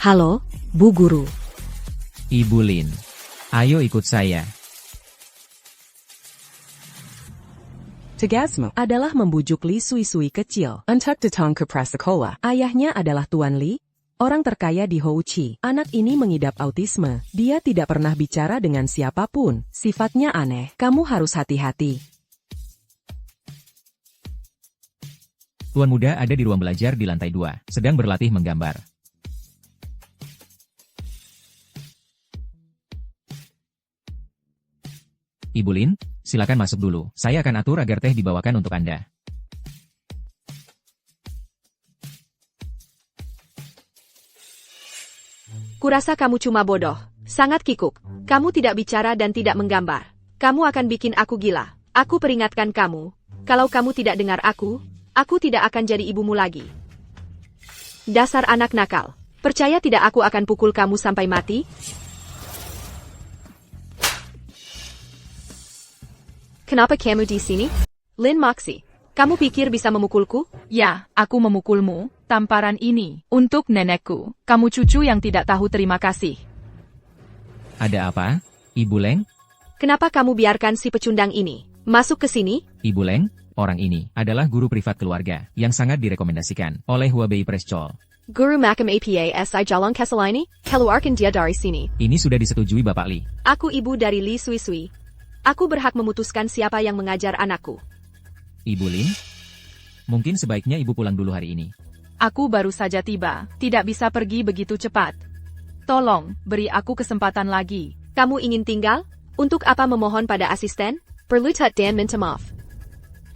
Halo, Bu Guru. Ibu Lin, ayo ikut saya. Tegasmo adalah membujuk Li Sui-Sui kecil untuk datang ke prasekolah. Ayahnya adalah Tuan Li, orang terkaya di Houchi. Anak ini mengidap autisme. Dia tidak pernah bicara dengan siapapun. Sifatnya aneh. Kamu harus hati-hati. Tuan muda ada di ruang belajar di lantai 2, sedang berlatih menggambar. Ibu Lin, silakan masuk dulu. Saya akan atur agar teh dibawakan untuk Anda. Kurasa kamu cuma bodoh. Sangat kikuk. Kamu tidak bicara dan tidak menggambar. Kamu akan bikin aku gila. Aku peringatkan kamu. Kalau kamu tidak dengar aku tidak akan jadi ibumu lagi. Dasar anak nakal. Percaya tidak aku akan pukul kamu sampai mati? Kenapa kamu di sini? Lin Moxie, kamu pikir bisa memukulku? Ya, aku memukulmu. Tamparan ini untuk nenekku. Kamu cucu yang tidak tahu terima kasih. Ada apa, Ibu Leng? Kenapa kamu biarkan si pecundang ini masuk ke sini? Ibu Leng, orang ini adalah guru privat keluarga yang sangat direkomendasikan oleh Huabei Preschol. Guru Makam APA SI Jalong Keselaini, keluarkan dia dari sini. Ini sudah disetujui Bapak Li. Aku ibu dari Li Sui-Sui. Aku berhak memutuskan siapa yang mengajar anakku. Ibu Lin, mungkin sebaiknya Ibu pulang dulu hari ini. Aku baru saja tiba, tidak bisa pergi begitu cepat. Tolong, beri aku kesempatan lagi. Kamu ingin tinggal? Untuk apa memohon pada asisten? Perlu dan minta maaf.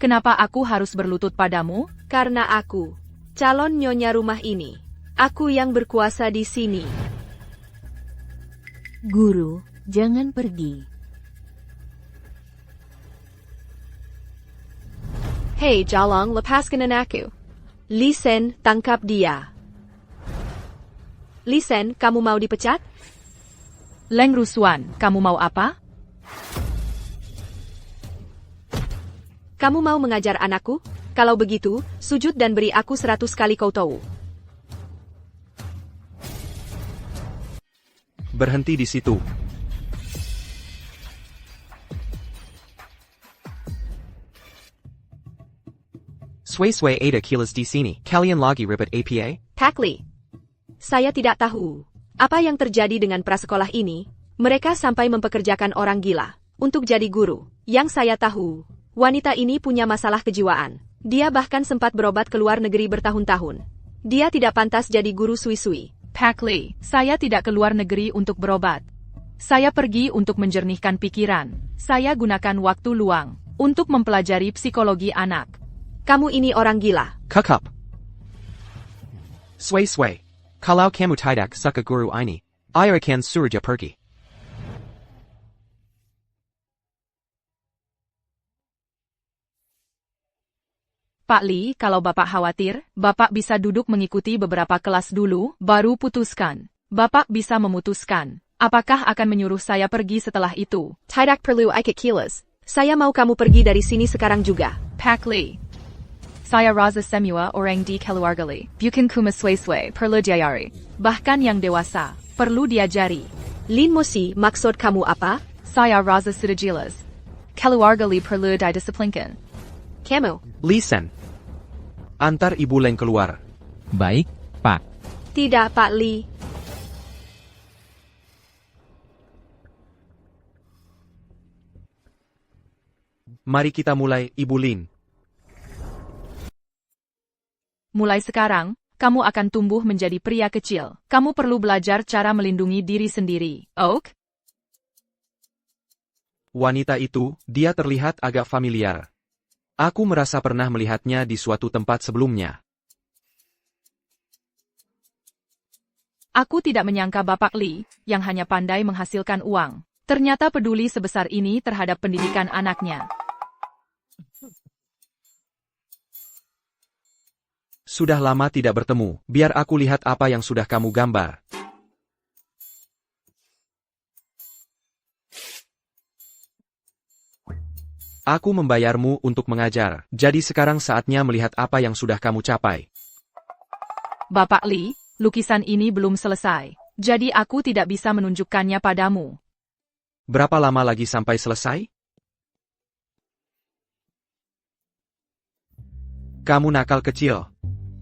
Kenapa aku harus berlutut padamu? Karena aku calon nyonya rumah ini. Aku yang berkuasa di sini. Guru, jangan pergi. Hei Jalong, lepaskan anakku. Li Sen, tangkap dia. Li Sen, kamu mau dipecat? Leng Rusuan, kamu mau apa? Kamu mau mengajar anakku? Kalau begitu, sujud dan beri aku 100 kali kau tahu. Berhenti di situ. Sway ada kilas di sini. Kalian lagi ribet APA? Pak Li. Saya tidak tahu apa yang terjadi dengan prasekolah ini. Mereka sampai mempekerjakan orang gila untuk jadi guru. Yang saya tahu, wanita ini punya masalah kejiwaan. Dia bahkan sempat berobat ke luar negeri bertahun-tahun. Dia tidak pantas jadi guru Sui-Sui. Pak Li, saya tidak ke luar negeri untuk berobat. Saya pergi untuk menjernihkan pikiran. Saya gunakan waktu luang untuk mempelajari psikologi anak. Kamu ini orang gila. Kakap. Sway. Kalau kamu tidak suka guru ini, I akan surja pergi. Pak Li, kalau Bapak khawatir, Bapak bisa duduk mengikuti beberapa kelas dulu, baru putuskan. Bapak bisa memutuskan, apakah akan menyuruh saya pergi setelah itu. Tidak perlu ikut kilas. Saya mau kamu pergi dari sini sekarang juga. Pak Li. Saya Raza Semua orang di keluarga Li. Bukan kuma sway perlu diajari. Bahkan yang dewasa, perlu diajari. Lin Moxie, maksud kamu apa? Saya Raza sudah jelas. Keluarga Li perlu didisiplinkan. Kamu. Li Sen. Antar Ibu Leng keluar. Baik, Pak. Tidak Pak Li. Mari kita mulai, Ibu Lin. Mulai sekarang, kamu akan tumbuh menjadi pria kecil. Kamu perlu belajar cara melindungi diri sendiri. Ok? Wanita itu, dia terlihat agak familiar. Aku merasa pernah melihatnya di suatu tempat sebelumnya. Aku tidak menyangka Bapak Li, yang hanya pandai menghasilkan uang, ternyata peduli sebesar ini terhadap pendidikan anaknya. Sudah lama tidak bertemu, biar aku lihat apa yang sudah kamu gambar. Aku membayarmu untuk mengajar, jadi sekarang saatnya melihat apa yang sudah kamu capai. Bapak Li, lukisan ini belum selesai. Jadi aku tidak bisa menunjukkannya padamu. Berapa lama lagi sampai selesai? Kamu nakal kecil.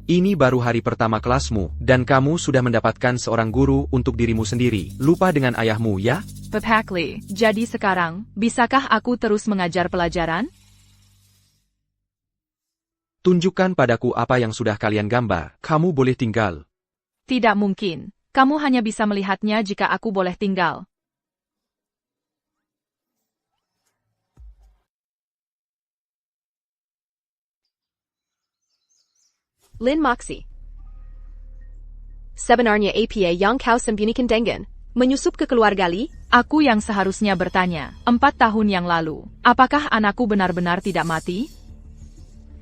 Ini baru hari pertama kelasmu, dan kamu sudah mendapatkan seorang guru untuk dirimu sendiri. Lupa dengan ayahmu, ya? Papakli, jadi sekarang, bisakah aku terus mengajar pelajaran? Tunjukkan padaku apa yang sudah kalian gambar. Kamu boleh tinggal. Tidak mungkin. Kamu hanya bisa melihatnya jika aku boleh tinggal. Lin Moxie. Sebenarnya apa yang kau sembunyikan dengan menyusup ke keluarga Li? Aku yang seharusnya bertanya, 4 tahun yang lalu, apakah anakku benar-benar tidak mati?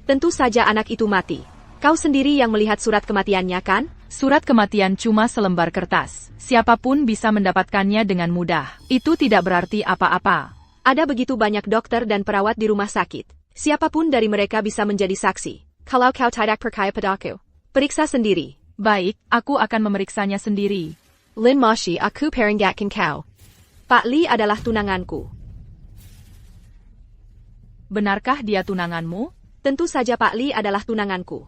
Tentu saja anak itu mati. Kau sendiri yang melihat surat kematiannya kan? Surat kematian cuma selembar kertas. Siapapun bisa mendapatkannya dengan mudah. Itu tidak berarti apa-apa. Ada begitu banyak dokter dan perawat di rumah sakit. Siapapun dari mereka bisa menjadi saksi. Kalau kau tidak percaya padaku, periksa sendiri. Baik, aku akan memeriksanya sendiri. Lin Moxie, aku peringatkan kau. Pak Li adalah tunanganku. Benarkah dia tunanganmu? Tentu saja Pak Li adalah tunanganku.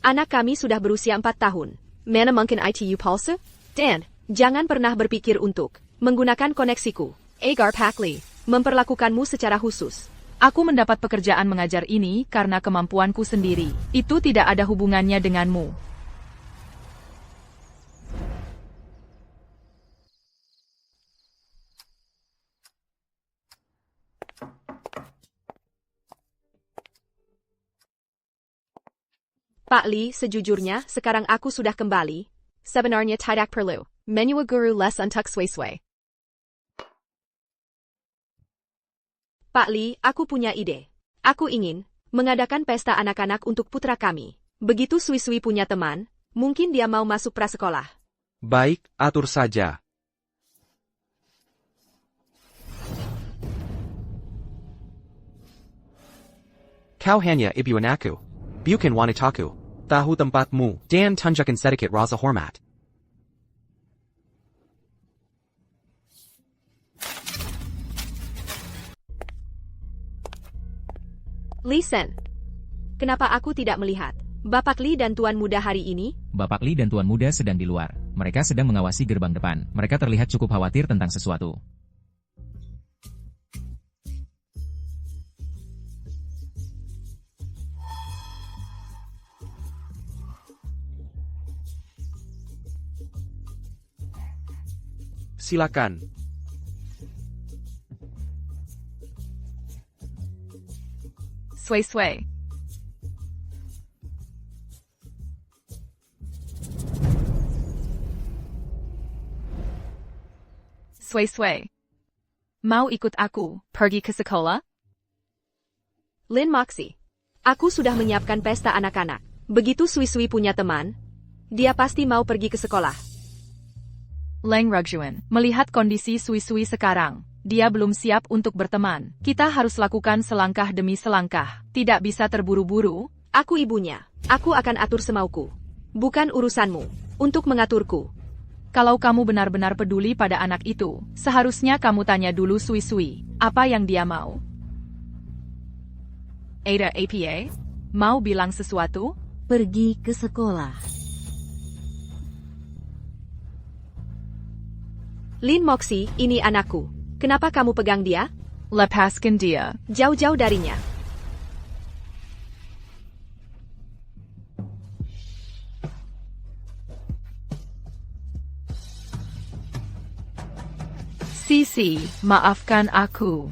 Anak kami sudah berusia 4 tahun. Mana mungkin ITU palsu? Dan, jangan pernah berpikir untuk menggunakan koneksiku. Agar Pak Li memperlakukanmu secara khusus. Aku mendapat pekerjaan mengajar ini karena kemampuanku sendiri. Itu tidak ada hubungannya denganmu. Pak Li, sejujurnya, sekarang aku sudah kembali. Sebenarnya tidak perlu. Menua guru les untuk sway-sway. Pak Li, aku punya ide. Aku ingin mengadakan pesta anak-anak untuk putra kami. Begitu Sui-Sui punya teman, mungkin dia mau masuk prasekolah. Baik, atur saja. Kau hanya ibu anakku. Bukan wanitaku. Tahu tempatmu, dan tunjukkan sedikit rasa hormat. Li Sen. Kenapa aku tidak melihat Bapak Li dan Tuan Muda hari ini? Bapak Li dan Tuan Muda sedang di luar. Mereka sedang mengawasi gerbang depan. Mereka terlihat cukup khawatir tentang sesuatu. Silakan. Sway-sway. Sway-sway. Mau ikut aku pergi ke sekolah? Lin Moxie. Aku sudah menyiapkan pesta anak-anak. Begitu Sui-Sui punya teman, dia pasti mau pergi ke sekolah. Leng Rugjuan, melihat kondisi Sui-Sui sekarang, dia belum siap untuk berteman. Kita harus lakukan selangkah demi selangkah. Tidak bisa terburu-buru. Aku ibunya. Aku akan atur semauku. Bukan urusanmu untuk mengaturku. Kalau kamu benar-benar peduli pada anak itu, seharusnya kamu tanya dulu Sui-Sui, apa yang dia mau. Ada apa? Mau bilang sesuatu? Pergi ke sekolah. Lin Moxie, ini anakku. Kenapa kamu pegang dia? Lepaskan dia. Jauh-jauh darinya. Sisi, maafkan aku.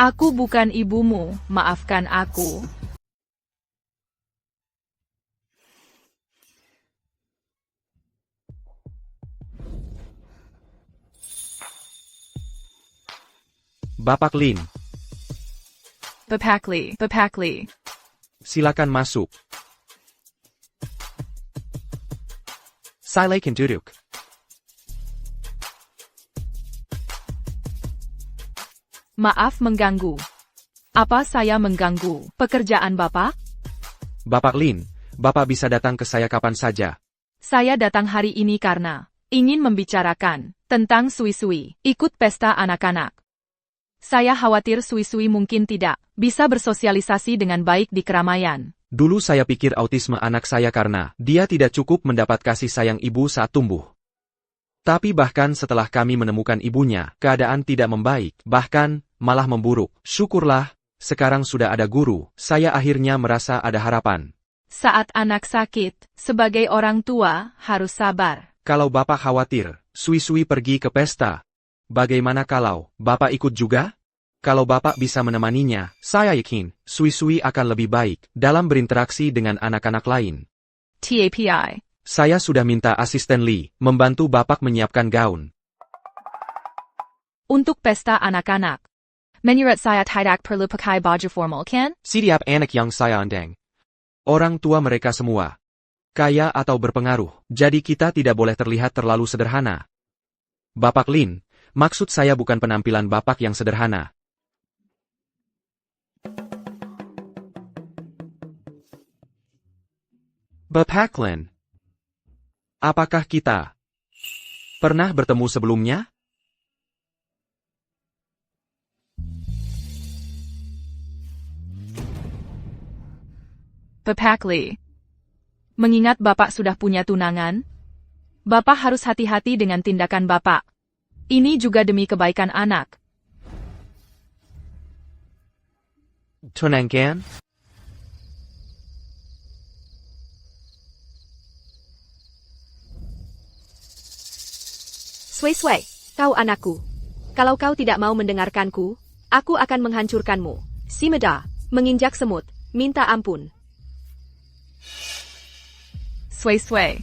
Aku bukan ibumu, maafkan aku. Bapak Lin, Papakli. silakan masuk. Silakan duduk. Maaf mengganggu. Apa saya mengganggu pekerjaan Bapak? Bapak Lin, Bapak bisa datang ke saya kapan saja. Saya datang hari ini karena ingin membicarakan tentang Sui-Sui, ikut pesta anak-anak. Saya khawatir Sui-Sui mungkin tidak bisa bersosialisasi dengan baik di keramaian. Dulu saya pikir autisme anak saya karena dia tidak cukup mendapat kasih sayang ibu saat tumbuh. Tapi bahkan setelah kami menemukan ibunya, keadaan tidak membaik, bahkan malah memburuk. Syukurlah, sekarang sudah ada guru, saya akhirnya merasa ada harapan. Saat anak sakit, sebagai orang tua harus sabar. Kalau Bapak khawatir, Sui-Sui pergi ke pesta. Bagaimana kalau Bapak ikut juga? Kalau Bapak bisa menemaninya, saya yakin Sui-Sui akan lebih baik dalam berinteraksi dengan anak-anak lain. TAPI. Saya sudah minta asisten Lee membantu Bapak menyiapkan gaun. Untuk pesta anak-anak. Menurut saya tidak perlu pakai baju formal kan? Setiap anak yang saya undang, orang tua mereka semua kaya atau berpengaruh, jadi kita tidak boleh terlihat terlalu sederhana. Bapak Lin, maksud saya bukan penampilan Bapak yang sederhana. Bapak Lin, apakah kita pernah bertemu sebelumnya? Bapak Lee. Mengingat Bapak sudah punya tunangan, Bapak harus hati-hati dengan tindakan Bapak. Ini juga demi kebaikan anak. Tunangan? Sui-Sui, kau anakku. Kalau kau tidak mau mendengarkanku, aku akan menghancurkanmu. Si Meda, menginjak semut, minta ampun. Sui-Sui.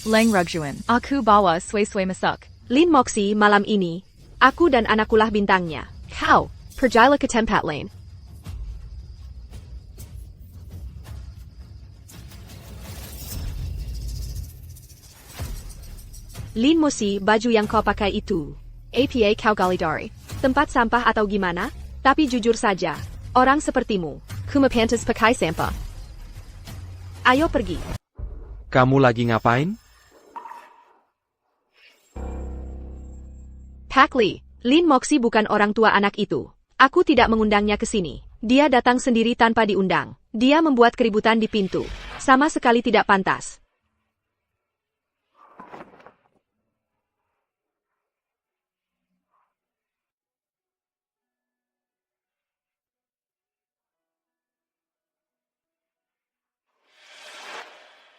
Lang Rugjuan. Aku bawa Sui-Sui masuk. Lin Moxie, malam ini, aku dan anakulah bintangnya. Kau, pergilah ke tempat lain. Lin Moxie, baju yang kau pakai itu. APA kau galidari. Tempat sampah atau gimana? Tapi jujur saja, orang sepertimu, kumapantas pakai sampah. Ayo pergi. Kamu lagi ngapain? Pak Lee, Lin Moxie bukan orang tua anak itu. Aku tidak mengundangnya ke sini. Dia datang sendiri tanpa diundang. Dia membuat keributan di pintu. Sama sekali tidak pantas.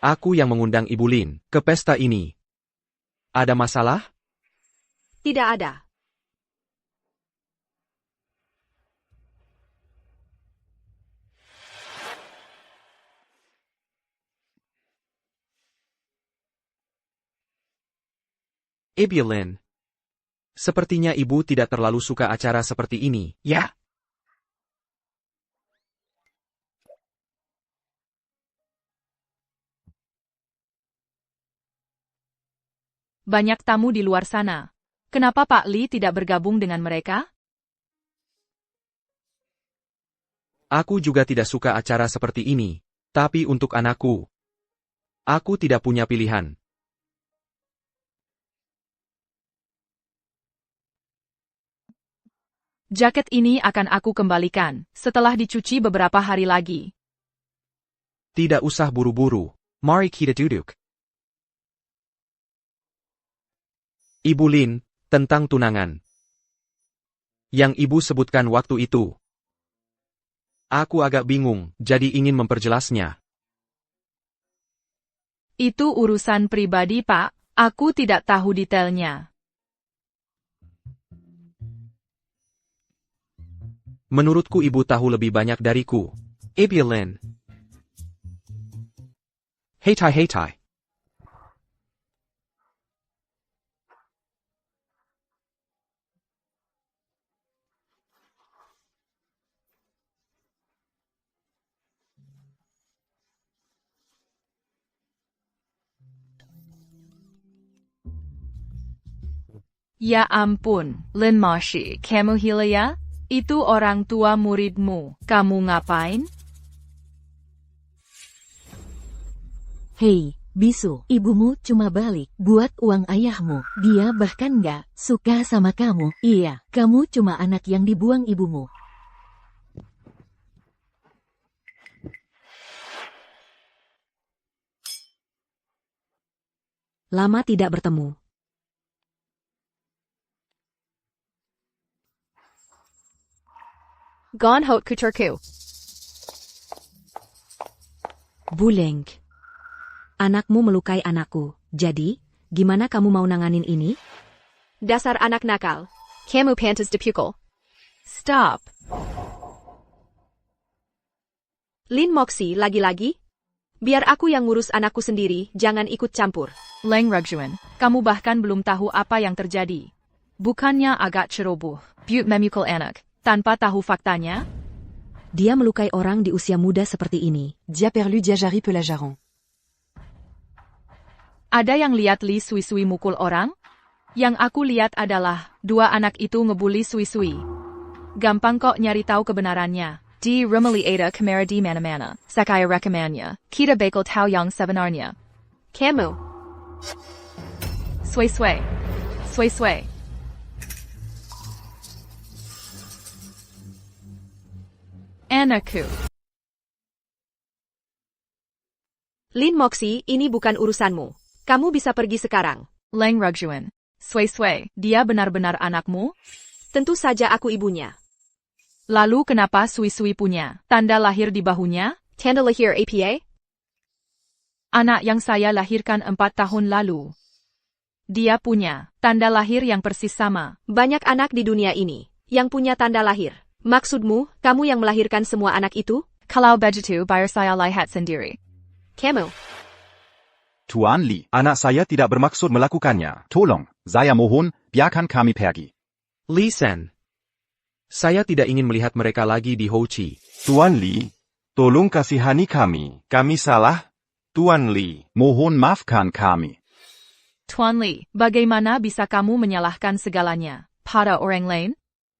Aku yang mengundang Ibu Lin ke pesta ini. Ada masalah? Tidak ada. Ibu Lin. Sepertinya Ibu tidak terlalu suka acara seperti ini, ya? Banyak tamu di luar sana. Kenapa Pak Lee tidak bergabung dengan mereka? Aku juga tidak suka acara seperti ini. Tapi untuk anakku, aku tidak punya pilihan. Jaket ini akan aku kembalikan setelah dicuci beberapa hari lagi. Tidak usah buru-buru. Mari kita duduk. Ibu Lin, tentang tunangan. Yang Ibu sebutkan waktu itu. Aku agak bingung, jadi ingin memperjelasnya. Itu urusan pribadi, Pak. Aku tidak tahu detailnya. Menurutku Ibu tahu lebih banyak dariku. Ibu Lin. Hei tai. Ya ampun, Lin Moxie, kamu gila ya? Itu orang tua muridmu. Kamu ngapain? Hei, bisu, ibumu cuma balik buat uang ayahmu. Dia bahkan nggak suka sama kamu. Iya, kamu cuma anak yang dibuang ibumu. Lama tidak bertemu. Gon hot kuturku. Buleng. Anakmu melukai anakku. Jadi, gimana kamu mau nanganin ini? Dasar anak nakal. Kamu pantas dipukul. Stop. Lin Moxie lagi-lagi? Biar aku yang ngurus anakku sendiri, jangan ikut campur. Leng Rugjuan, kamu bahkan belum tahu apa yang terjadi. Bukannya agak ceroboh, Butte memukul anak, tanpa tahu faktanya? Dia melukai orang di usia muda seperti ini. Dia perlu diajari pelajaran. Ada yang lihat Li Sui-Sui mukul orang? Yang aku lihat adalah, dua anak itu ngebully Sui-Sui. Gampang kok nyari tahu kebenarannya. Di Rumeli Ada Kamera di mana-mana. Sakaya rekamannya. Kita bakal tahu yang sebenarnya. Kamu. Sui-Sui. Sui-Sui. Anakku. Lin Moxie, ini bukan urusanmu. Kamu bisa pergi sekarang. Leng Rugjuan. Sui-Sui, dia benar-benar anakmu? Tentu saja aku ibunya. Lalu kenapa Sui-Sui punya tanda lahir di bahunya? Tanda lahir APA? Anak yang saya lahirkan 4 tahun lalu. Dia punya tanda lahir yang persis sama. Banyak anak di dunia ini yang punya tanda lahir. Maksudmu, kamu yang melahirkan semua anak itu? Kalau begitu, biar saya lihat sendiri. Kamu. Tuan Li, anak saya tidak bermaksud melakukannya. Tolong, saya mohon, biarkan kami pergi. Li Sen. Saya tidak ingin melihat mereka lagi di Houchi. Tuan Li, tolong kasihani kami. Kami salah, Tuan Li. Mohon maafkan kami. Tuan Li, bagaimana bisa kamu menyalahkan segalanya pada orang lain?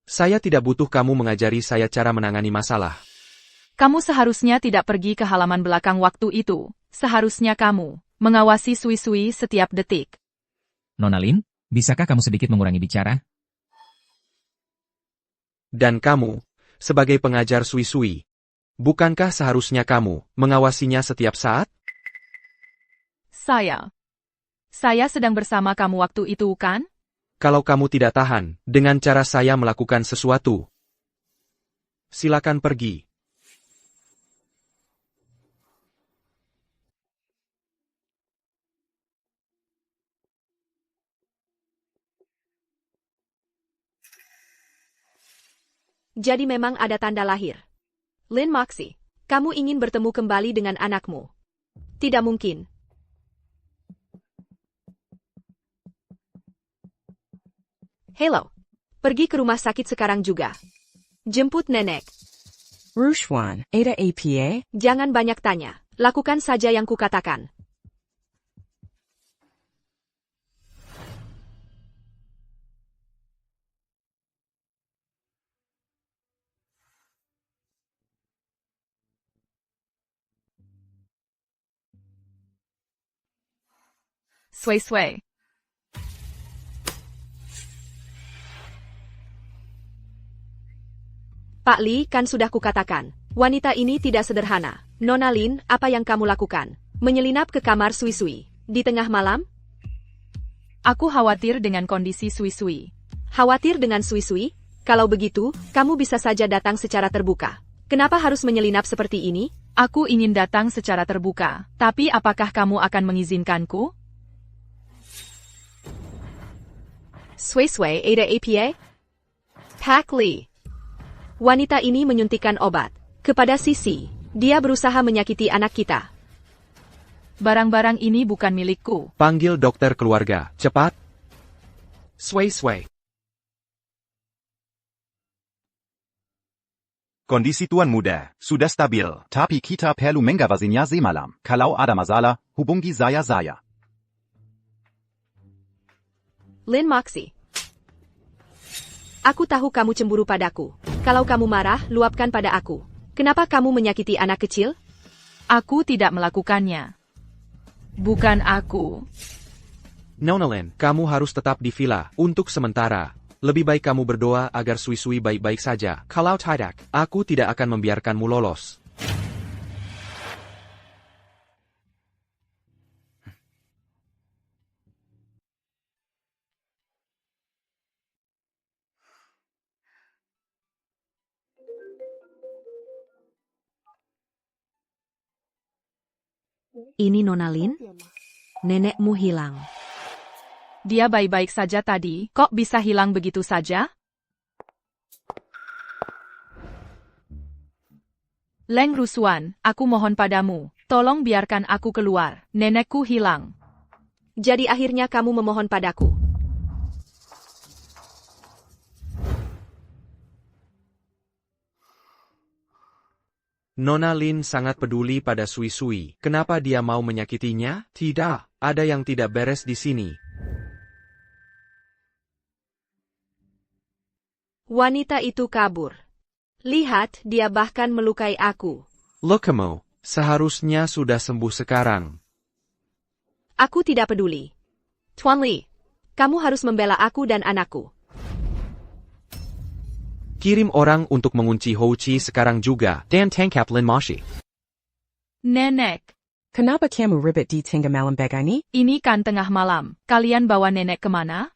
Saya tidak butuh kamu mengajari saya cara menangani masalah. Kamu seharusnya tidak pergi ke halaman belakang waktu itu. Seharusnya kamu mengawasi Sui-Sui setiap detik. Nona Lin, bisakah kamu sedikit mengurangi bicara? Dan kamu, sebagai pengajar Sui-Sui, bukankah seharusnya kamu mengawasinya setiap saat? Saya sedang bersama kamu waktu itu, kan? Kalau kamu tidak tahan dengan cara saya melakukan sesuatu, silakan pergi. Jadi memang ada tanda lahir. Lin Moxie, kamu ingin bertemu kembali dengan anakmu? Tidak mungkin. Hello. Pergi ke rumah sakit sekarang juga. Jemput nenek. Rushwan, Ada APA? Jangan banyak tanya. Lakukan saja yang kukatakan. Sui-Sui. Pak Li, kan sudah kukatakan. Wanita ini tidak sederhana. Nona Lin, apa yang kamu lakukan? Menyelinap ke kamar Sui-Sui. Di tengah malam? Aku khawatir dengan kondisi Sui-Sui. Khawatir dengan Sui-Sui? Kalau begitu, kamu bisa saja datang secara terbuka. Kenapa harus menyelinap seperti ini? Aku ingin datang secara terbuka. Tapi apakah kamu akan mengizinkanku? Sui-Sui, Ada APA? Pak Li. Wanita ini menyuntikkan obat kepada Sisi. Dia berusaha menyakiti anak kita. Barang-barang ini bukan milikku. Panggil dokter keluarga, cepat. Sui-Sui. Kondisi Tuan Muda sudah stabil, tapi kita perlu mengawasinya semalam. Kalau ada masalah, hubungi saya. Lin Moxie. Aku tahu kamu cemburu padaku. Kalau kamu marah, luapkan pada aku. Kenapa kamu menyakiti anak kecil? Aku tidak melakukannya. Bukan aku. Nona Lin, kamu harus tetap di villa untuk sementara. Lebih baik kamu berdoa agar Sui Sui baik-baik saja. Kalau tidak, aku tidak akan membiarkanmu lolos. Ini Nona Lin? Nenekmu hilang. Dia baik-baik saja tadi, kok bisa hilang begitu saja? Leng Rusuan, aku mohon padamu, tolong biarkan aku keluar, nenekku hilang. Jadi akhirnya kamu memohon padaku. Nona Lin sangat peduli pada Sui Sui. Kenapa dia mau menyakitinya? Tidak, ada yang tidak beres di sini. Wanita itu kabur. Lihat, dia bahkan melukai aku. Look kamu, seharusnya sudah sembuh sekarang. Aku tidak peduli. Tuan Li, kamu harus membela aku dan anakku. Kirim orang untuk mengunci Hou Chi sekarang juga, dan tangkap Lin Moshi. Nenek, Kenapa kamu ribet di tengah malam begini? ini kan tengah malam, kalian bawa nenek kemana?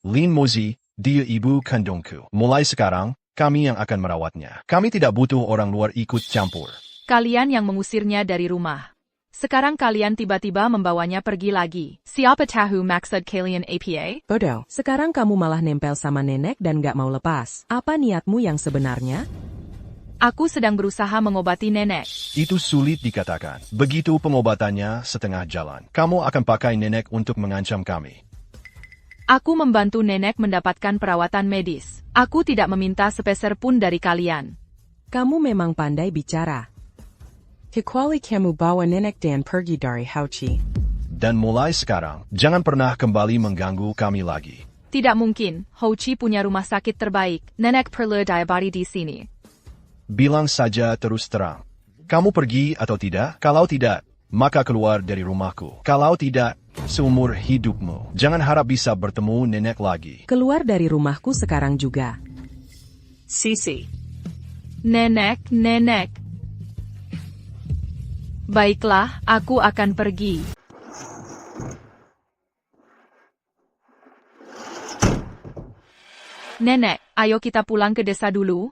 Lin Mozi, dia ibu kandungku. Mulai sekarang, kami yang akan merawatnya. Kami tidak butuh orang luar ikut campur. Kalian yang mengusirnya dari rumah. Sekarang kalian tiba-tiba membawanya pergi lagi. Siapa tahu maksud kalian apa? Bodoh, sekarang kamu malah nempel sama nenek dan gak mau lepas. Apa niatmu yang sebenarnya? Aku sedang berusaha mengobati nenek. Itu sulit dikatakan. Begitu pengobatannya setengah jalan. Kamu akan pakai nenek untuk mengancam kami. Aku membantu nenek mendapatkan perawatan medis. Aku tidak meminta sepeser pun dari kalian. Kamu memang pandai bicara. Kecuali kamu bawa nenek dan pergi dari Hou Chi. Dan mulai sekarang, jangan pernah kembali mengganggu kami lagi. Tidak mungkin, Hou Chi punya rumah sakit terbaik. Nenek perlu diabadi di sini. Bilang saja terus terang. Kamu pergi atau tidak? Kalau tidak, maka keluar dari rumahku. Kalau tidak, seumur hidupmu. Jangan harap bisa bertemu nenek lagi. Keluar dari rumahku sekarang juga. Sisi. Nenek. Baiklah, aku akan pergi. Nenek, ayo kita pulang ke desa dulu.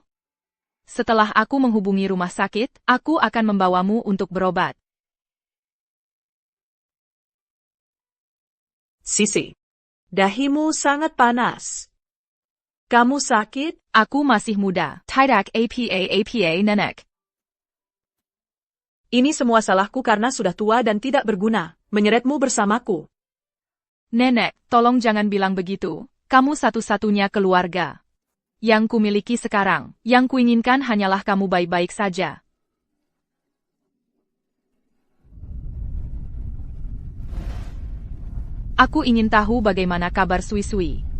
Setelah aku menghubungi rumah sakit, aku akan membawamu untuk berobat. Sisi. Dahimu sangat panas. Kamu sakit? Aku masih muda. Tidak apa, nenek. Ini semua salahku karena sudah tua dan tidak berguna. Menyeretmu bersamaku. Nenek, tolong jangan bilang begitu. Kamu satu-satunya keluarga yang kumiliki sekarang. Yang kuinginkan hanyalah kamu baik-baik saja. Aku ingin tahu bagaimana kabar Sui Sui.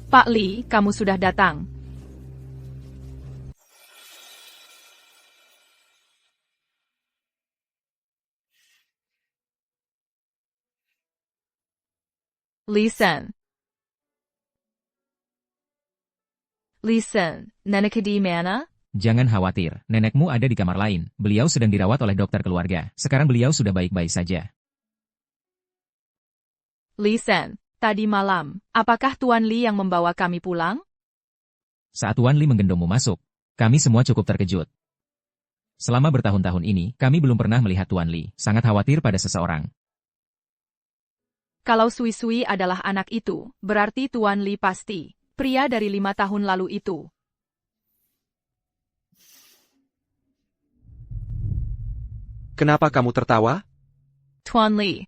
Pak Li, kamu sudah datang. Listen, nenek di mana? Jangan khawatir, nenekmu ada di kamar lain. Beliau sedang dirawat oleh dokter keluarga. Sekarang beliau sudah baik-baik saja. Listen, tadi malam, apakah Tuan Li yang membawa kami pulang? Saat Tuan Li menggendongmu masuk, kami semua cukup terkejut. Selama bertahun-tahun ini, kami belum pernah melihat Tuan Li. Sangat khawatir pada seseorang. Kalau Sui Sui adalah anak itu, berarti Tuan Li pasti pria dari 5 tahun lalu itu. Kenapa kamu tertawa? Tuan Li.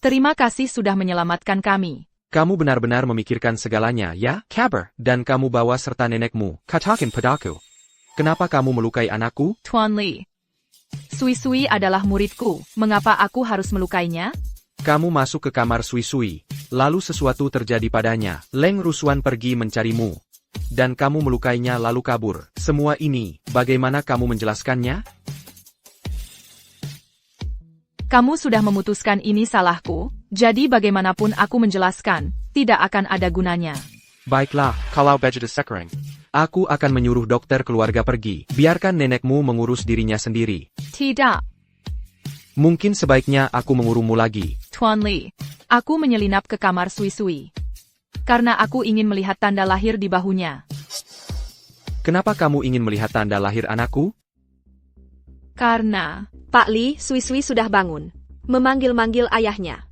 Terima kasih sudah menyelamatkan kami. Kamu benar-benar memikirkan segalanya, ya, Kaber? Dan kamu bawa serta nenekmu, katakan padaku. Kenapa kamu melukai anakku? Tuan Li. Sui-Sui adalah muridku, mengapa aku harus melukainya? Kamu masuk ke kamar Sui-Sui, lalu sesuatu terjadi padanya. Leng Rusuan pergi mencarimu. Dan kamu melukainya lalu kabur. Semua ini, bagaimana kamu menjelaskannya? Kamu sudah memutuskan ini salahku, jadi bagaimanapun aku menjelaskan, tidak akan ada gunanya. Baiklah, kalau begitu sekarang. Aku akan menyuruh dokter keluarga pergi. Biarkan nenekmu mengurus dirinya sendiri. Tidak, Mungkin sebaiknya aku mengurungmu lagi. Tuan Li. Aku menyelinap ke kamar Sui-Sui. Karena aku ingin melihat tanda lahir di bahunya. Kenapa kamu ingin melihat tanda lahir anakku? Karena, Pak Li, Sui-Sui sudah bangun. Memanggil-manggil ayahnya.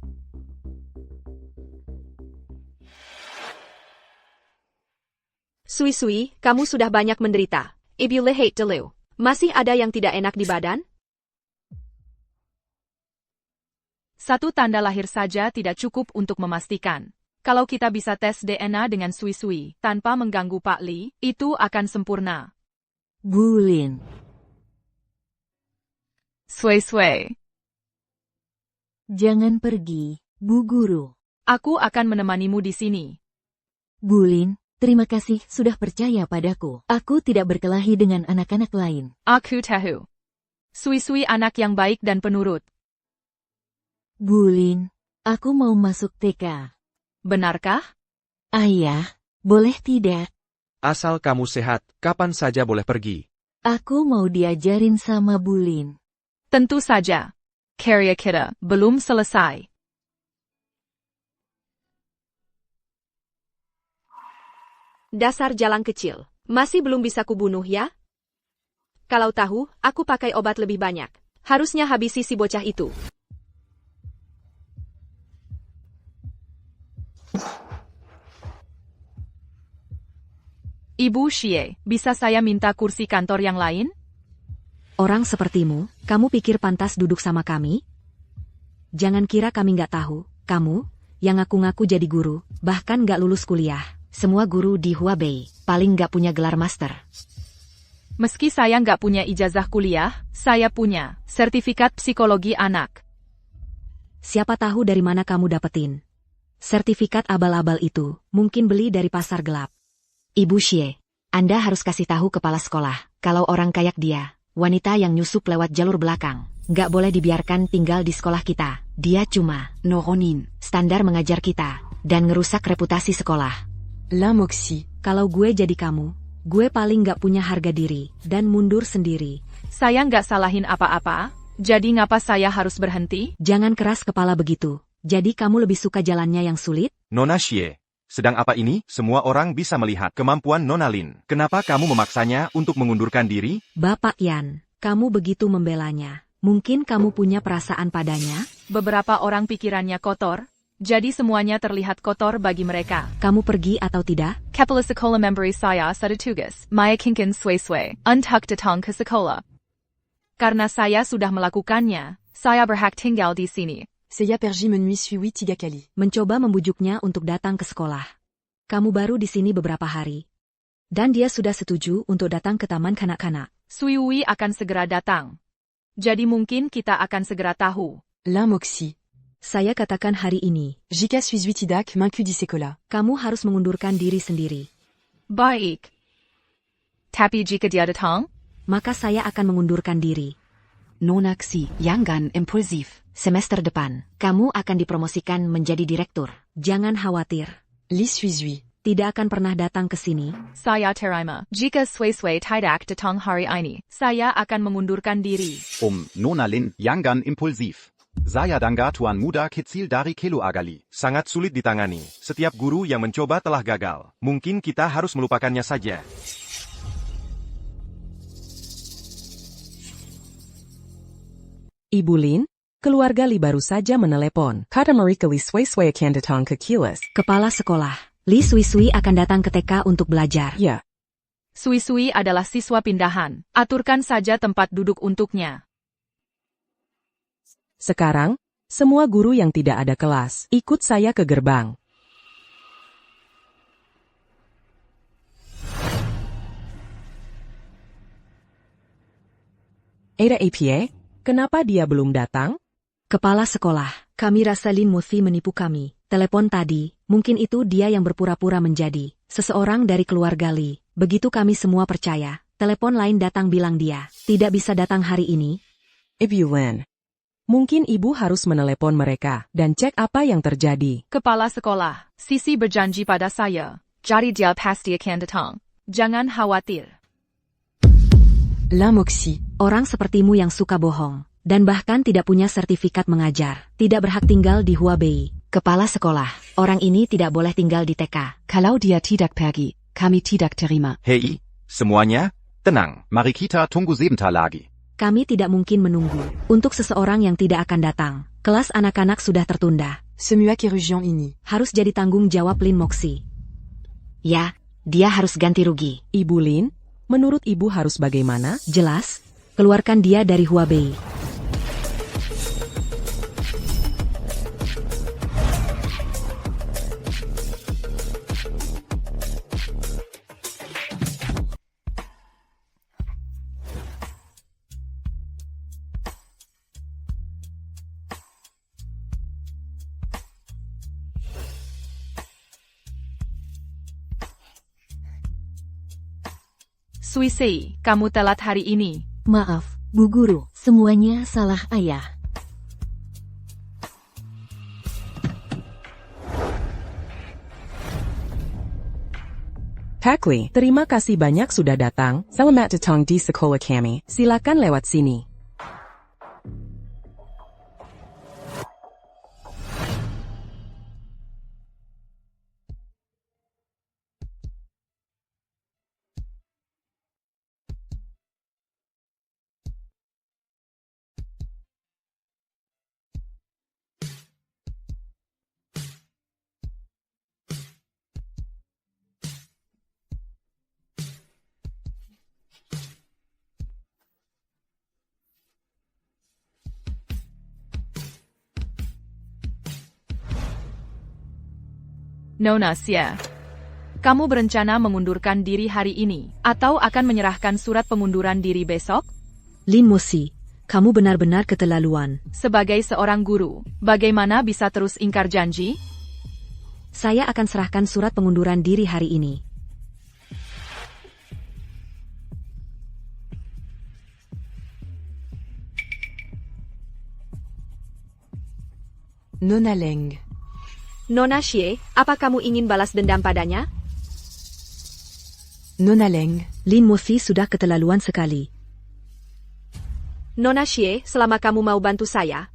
Sui-Sui, kamu sudah banyak menderita. Ibu lehet dulu. Masih ada yang tidak enak di badan? satu tanda lahir saja tidak cukup untuk memastikan. Kalau kita bisa tes DNA dengan Sui-Sui, tanpa mengganggu Pak Li, itu akan sempurna. Bulin. Sui-Sui. Jangan pergi, Bu Guru. Aku akan menemanimu di sini. Bulin, terima kasih sudah percaya padaku. Aku tidak berkelahi dengan anak-anak lain. Aku tahu. Sui-Sui anak yang baik dan penurut. Bulin, aku mau masuk TK. Benarkah? Ayah, boleh tidak? Asal kamu sehat, kapan saja boleh pergi. Aku mau diajarin sama Bulin. Tentu saja. Karya kita belum selesai. Dasar jalan kecil. Masih belum bisa kubunuh ya? Kalau tahu, aku pakai obat lebih banyak. Harusnya habisi si bocah itu. Ibu Xie, bisa saya minta kursi kantor yang lain? Orang sepertimu, kamu pikir pantas duduk sama kami? Jangan kira kami nggak tahu, kamu, yang ngaku-ngaku jadi guru, bahkan nggak lulus kuliah. Semua guru di Huabei, paling nggak punya gelar master. Meski saya nggak punya ijazah kuliah, saya punya sertifikat psikologi anak. Siapa tahu dari mana kamu dapetin. Sertifikat abal-abal itu, mungkin beli dari pasar gelap. Ibu Xie, Anda harus kasih tahu kepala sekolah, kalau orang kayak dia, wanita yang nyusup lewat jalur belakang, nggak boleh dibiarkan tinggal di sekolah kita. Dia cuma nurunin standar mengajar kita, dan ngerusak reputasi sekolah. La Moxie. Kalau gue jadi kamu, gue paling nggak punya harga diri, dan mundur sendiri. Saya nggak salahin apa-apa, jadi ngapa saya harus berhenti? Jangan keras kepala begitu. Jadi kamu lebih suka jalannya yang sulit? Nona Xie, sedang apa ini? Semua orang bisa melihat kemampuan Nona Lin. Kenapa kamu memaksanya untuk mengundurkan diri? Bapak Yan, kamu begitu membelanya. Mungkin kamu punya perasaan padanya? Beberapa orang pikirannya kotor, jadi semuanya terlihat kotor bagi mereka. Kamu pergi atau tidak? Kepala sekolah memberi saya satu tugas, meyakinkan Sui-Sui untuk datang ke sekolah. Karena saya sudah melakukannya, saya berhak tinggal di sini. Seiya Perji menui Sui Tiga Kali. Mencoba membujuknya untuk datang ke sekolah. Kamu baru di sini beberapa hari. Dan dia sudah setuju untuk datang ke taman kanak-kanak. Sui akan segera datang. Jadi mungkin kita akan segera tahu. La Moxie. Saya katakan hari ini. Jika Sui Tidak vaincu di sekolah. Kamu harus mengundurkan diri sendiri. Baik. Tapi jika dia datang, maka saya akan mengundurkan diri. Non-aksi, jangan impulsif. Semester depan, kamu akan dipromosikan menjadi direktur. Jangan khawatir. Li Sui. Tidak akan pernah datang ke sini. saya terima. Jika Sui tidak datang hari ini, saya akan mengundurkan diri. Nona Lin, jangan impulsif. Saya dangga tuan muda kecil dari Kelu Agali. Sangat sulit ditangani. Setiap guru yang mencoba telah gagal. Mungkin kita harus melupakannya saja. Ibu Lin, keluarga Li baru saja menelepon. Kata mereka Li Sui akan datang ke kilas. Kepala sekolah, Li Sui akan datang ke TK untuk belajar. Ya. Sui adalah siswa pindahan. Aturkan saja tempat duduk untuknya. Sekarang, semua guru yang tidak ada kelas, ikut saya ke gerbang. Ada APA, kenapa dia belum datang? Kepala sekolah, kami rasa Lin Mothi menipu kami. Telepon tadi, mungkin itu dia yang berpura-pura menjadi seseorang dari keluarga Li. Begitu kami semua percaya. Telepon lain datang bilang dia tidak bisa datang hari ini. Ibu Lin. Mungkin ibu harus menelepon mereka dan cek apa yang terjadi. Kepala sekolah, Sisi berjanji pada saya. Jadi dia pasti akan datang. Jangan khawatir. Lamoksi, orang sepertimu yang suka bohong, dan bahkan tidak punya sertifikat mengajar, tidak berhak tinggal di Huabei. Kepala sekolah, orang ini tidak boleh tinggal di TK. Kalau dia tidak pergi, kami tidak terima. Hei, semuanya, tenang. Mari kita tunggu sebentar lagi. Kami tidak mungkin menunggu. Untuk seseorang yang tidak akan datang, kelas anak-anak sudah tertunda. Semua kerugian ini harus jadi tanggung jawab Lin Moxi. Ya, dia harus ganti rugi. Ibu Lin, menurut ibu harus bagaimana? Jelas, keluarkan dia dari Huabei. Suisi, kamu telat hari ini. Maaf, Bu Guru, semuanya salah ayah. Pakli, terima kasih banyak sudah datang. Selamat datang di sekolah kami. Silakan lewat sini. Nona Xie, kamu berencana mengundurkan diri hari ini, atau akan menyerahkan surat pengunduran diri besok? Lin Moxi, kamu benar-benar keterlaluan. Sebagai seorang guru, bagaimana bisa terus ingkar janji? Saya akan serahkan surat pengunduran diri hari ini. Nona Leng. Nona Xie, apa kamu ingin balas dendam padanya? Nona Leng. Lin Moxi sudah keterlaluan sekali. Nona Xie, selama kamu mau bantu saya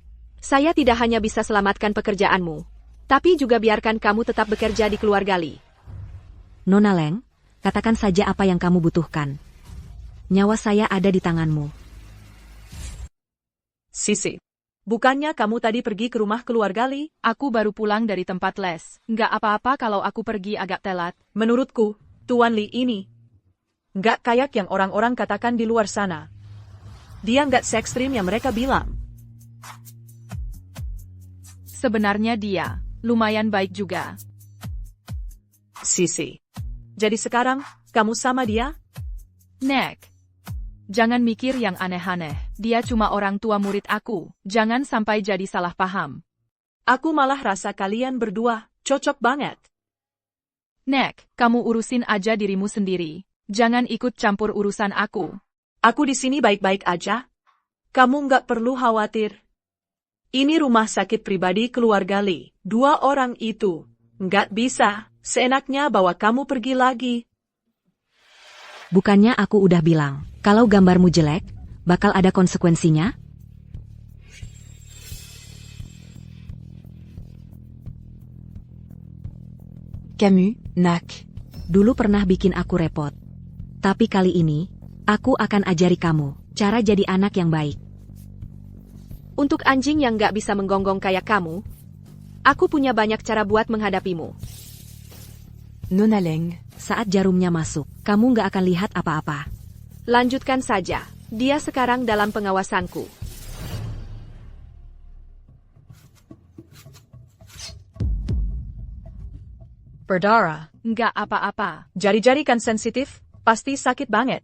tidak hanya bisa selamatkan pekerjaanmu, tapi juga biarkan kamu tetap bekerja di keluarga Li. Nona Leng, katakan saja apa yang kamu butuhkan. Nyawa saya ada di tanganmu. Sisi, bukannya kamu tadi pergi ke rumah keluarga Li? Aku baru pulang dari tempat les. Nggak apa-apa kalau aku pergi agak telat. Menurutku, Tuan Li ini nggak kayak yang orang-orang katakan di luar sana. Dia nggak se-ekstrim yang mereka bilang. Sebenarnya dia lumayan baik juga. Sisi, jadi sekarang kamu sama dia? Nek, jangan mikir yang aneh-aneh. Dia cuma orang tua murid aku. Jangan sampai jadi salah paham. Aku malah rasa kalian berdua cocok banget. Nek, kamu urusin aja dirimu sendiri. Jangan ikut campur urusan aku. Aku di sini baik-baik aja. Kamu nggak perlu khawatir. Ini rumah sakit pribadi keluarga Li. 2 orang itu nggak bisa seenaknya bawa kamu pergi lagi. Bukannya aku udah bilang, kalau gambarmu jelek, bakal ada konsekuensinya? Camus, Nak. Dulu pernah bikin aku repot. Tapi kali ini, aku akan ajari kamu cara jadi anak yang baik. Untuk anjing yang gak bisa menggonggong kayak kamu, aku punya banyak cara buat menghadapimu. Nona Leng. Saat jarumnya masuk, kamu gak akan lihat apa-apa. Lanjutkan saja, dia sekarang dalam pengawasanku. Berdarah. Nggak apa-apa. Jari-jari kan sensitif, pasti sakit banget.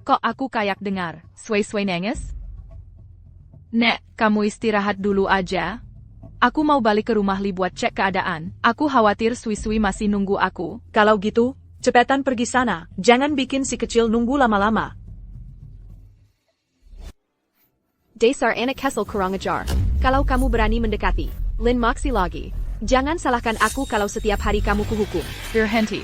Kok aku kayak dengar, Sui-Sui nangis? Nek, kamu istirahat dulu aja. Aku mau balik ke rumah Li buat cek keadaan. Aku khawatir Sui-Sui masih nunggu aku. Kalau gitu, cepetan pergi sana. Jangan bikin si kecil nunggu lama-lama. Dasar anak Kessel kurang ajar. Kalau kamu berani mendekati Lin Moxie lagi, jangan salahkan aku kalau setiap hari kamu kuhukum. Berhenti.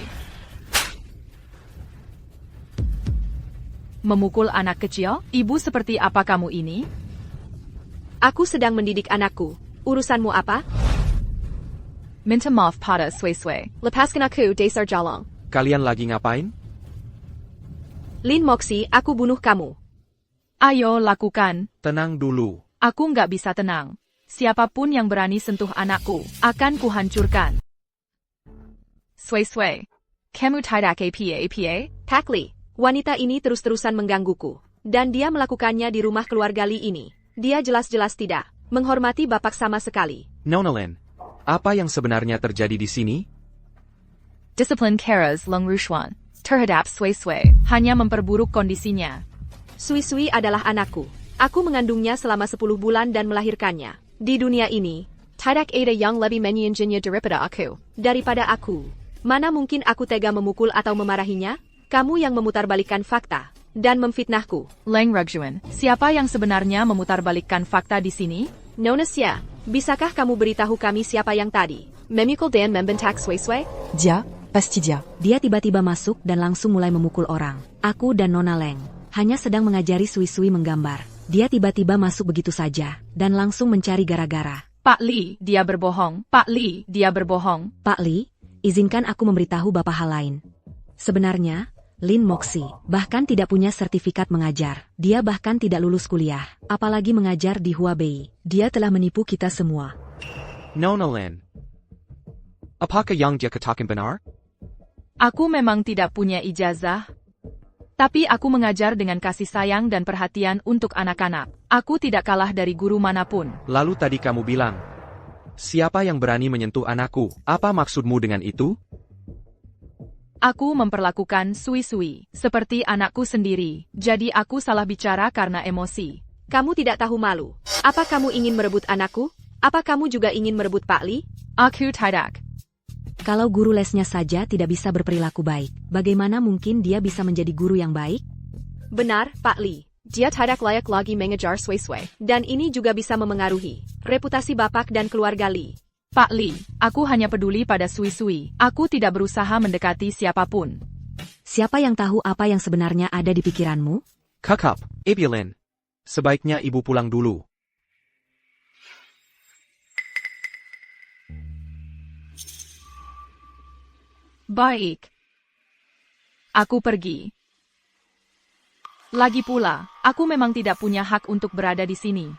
Memukul anak kecil? Ibu seperti apa kamu ini? Aku sedang mendidik anakku. Urusanmu apa? Minta maaf pada Sui-Sui. Lepaskan aku, dasar jalong. Kalian lagi ngapain? Lin Moxie, aku bunuh kamu. Ayo lakukan. Tenang dulu. Aku nggak bisa tenang. Siapapun yang berani sentuh anakku, akan kuhancurkan. Sui-Sui. Kamu tidak apa-apa? Pak Li, wanita ini terus-terusan menggangguku. Dan dia melakukannya di rumah keluarga Li ini. Dia jelas-jelas tidak menghormati bapak sama sekali. Nona Lin, apa yang sebenarnya terjadi di sini? Disiplin Karas Long Rushuan terhadap Sui-Sui hanya memperburuk kondisinya. Sui-Sui adalah anakku. Aku mengandungnya selama 10 bulan dan melahirkannya. Di dunia ini, tidak ada yang lebih menyenangkan daripada aku. Daripada aku. Mana mungkin aku tega memukul atau memarahinya? Kamu yang memutarbalikkan fakta dan memfitnahku. Leng Rugjuan, siapa yang sebenarnya memutarbalikkan fakta di sini? Nona Xia, bisakah kamu beritahu kami siapa yang tadi memukul dan membentak Sui-Sui? Dia, pasti dia. Dia tiba-tiba masuk dan langsung mulai memukul orang. Aku dan Nona Leng hanya sedang mengajari Sui-Sui menggambar. Dia tiba-tiba masuk begitu saja dan langsung mencari gara-gara. Pak Li, dia berbohong. Pak Li, dia berbohong. Pak Li, izinkan aku memberitahu Bapak hal lain. Sebenarnya, Lin Moxie bahkan tidak punya sertifikat mengajar. Dia bahkan tidak lulus kuliah, apalagi mengajar di Huabei. Dia telah menipu kita semua. Nona Lin, apakah yang dia katakan benar? Aku memang tidak punya ijazah. Tapi aku mengajar dengan kasih sayang dan perhatian untuk anak-anak. Aku tidak kalah dari guru manapun. Lalu tadi kamu bilang, siapa yang berani menyentuh anakku? Apa maksudmu dengan itu? Aku memperlakukan Sui-Sui seperti anakku sendiri. Jadi aku salah bicara karena emosi. Kamu tidak tahu malu. Apa kamu ingin merebut anakku? Apa kamu juga ingin merebut Pak Li? Aku tidak. Kalau guru lesnya saja tidak bisa berperilaku baik, bagaimana mungkin dia bisa menjadi guru yang baik? Benar, Pak Li. Dia tidak layak lagi mengejar Sui-Sui. Dan ini juga bisa memengaruhi reputasi bapak dan keluarga Li. Pak Li, aku hanya peduli pada Sui-Sui. Aku tidak berusaha mendekati siapapun. Siapa yang tahu apa yang sebenarnya ada di pikiranmu? Kakap, Ibu Lin. Sebaiknya ibu pulang dulu. Baik. Aku pergi. Lagi pula, aku memang tidak punya hak untuk berada di sini.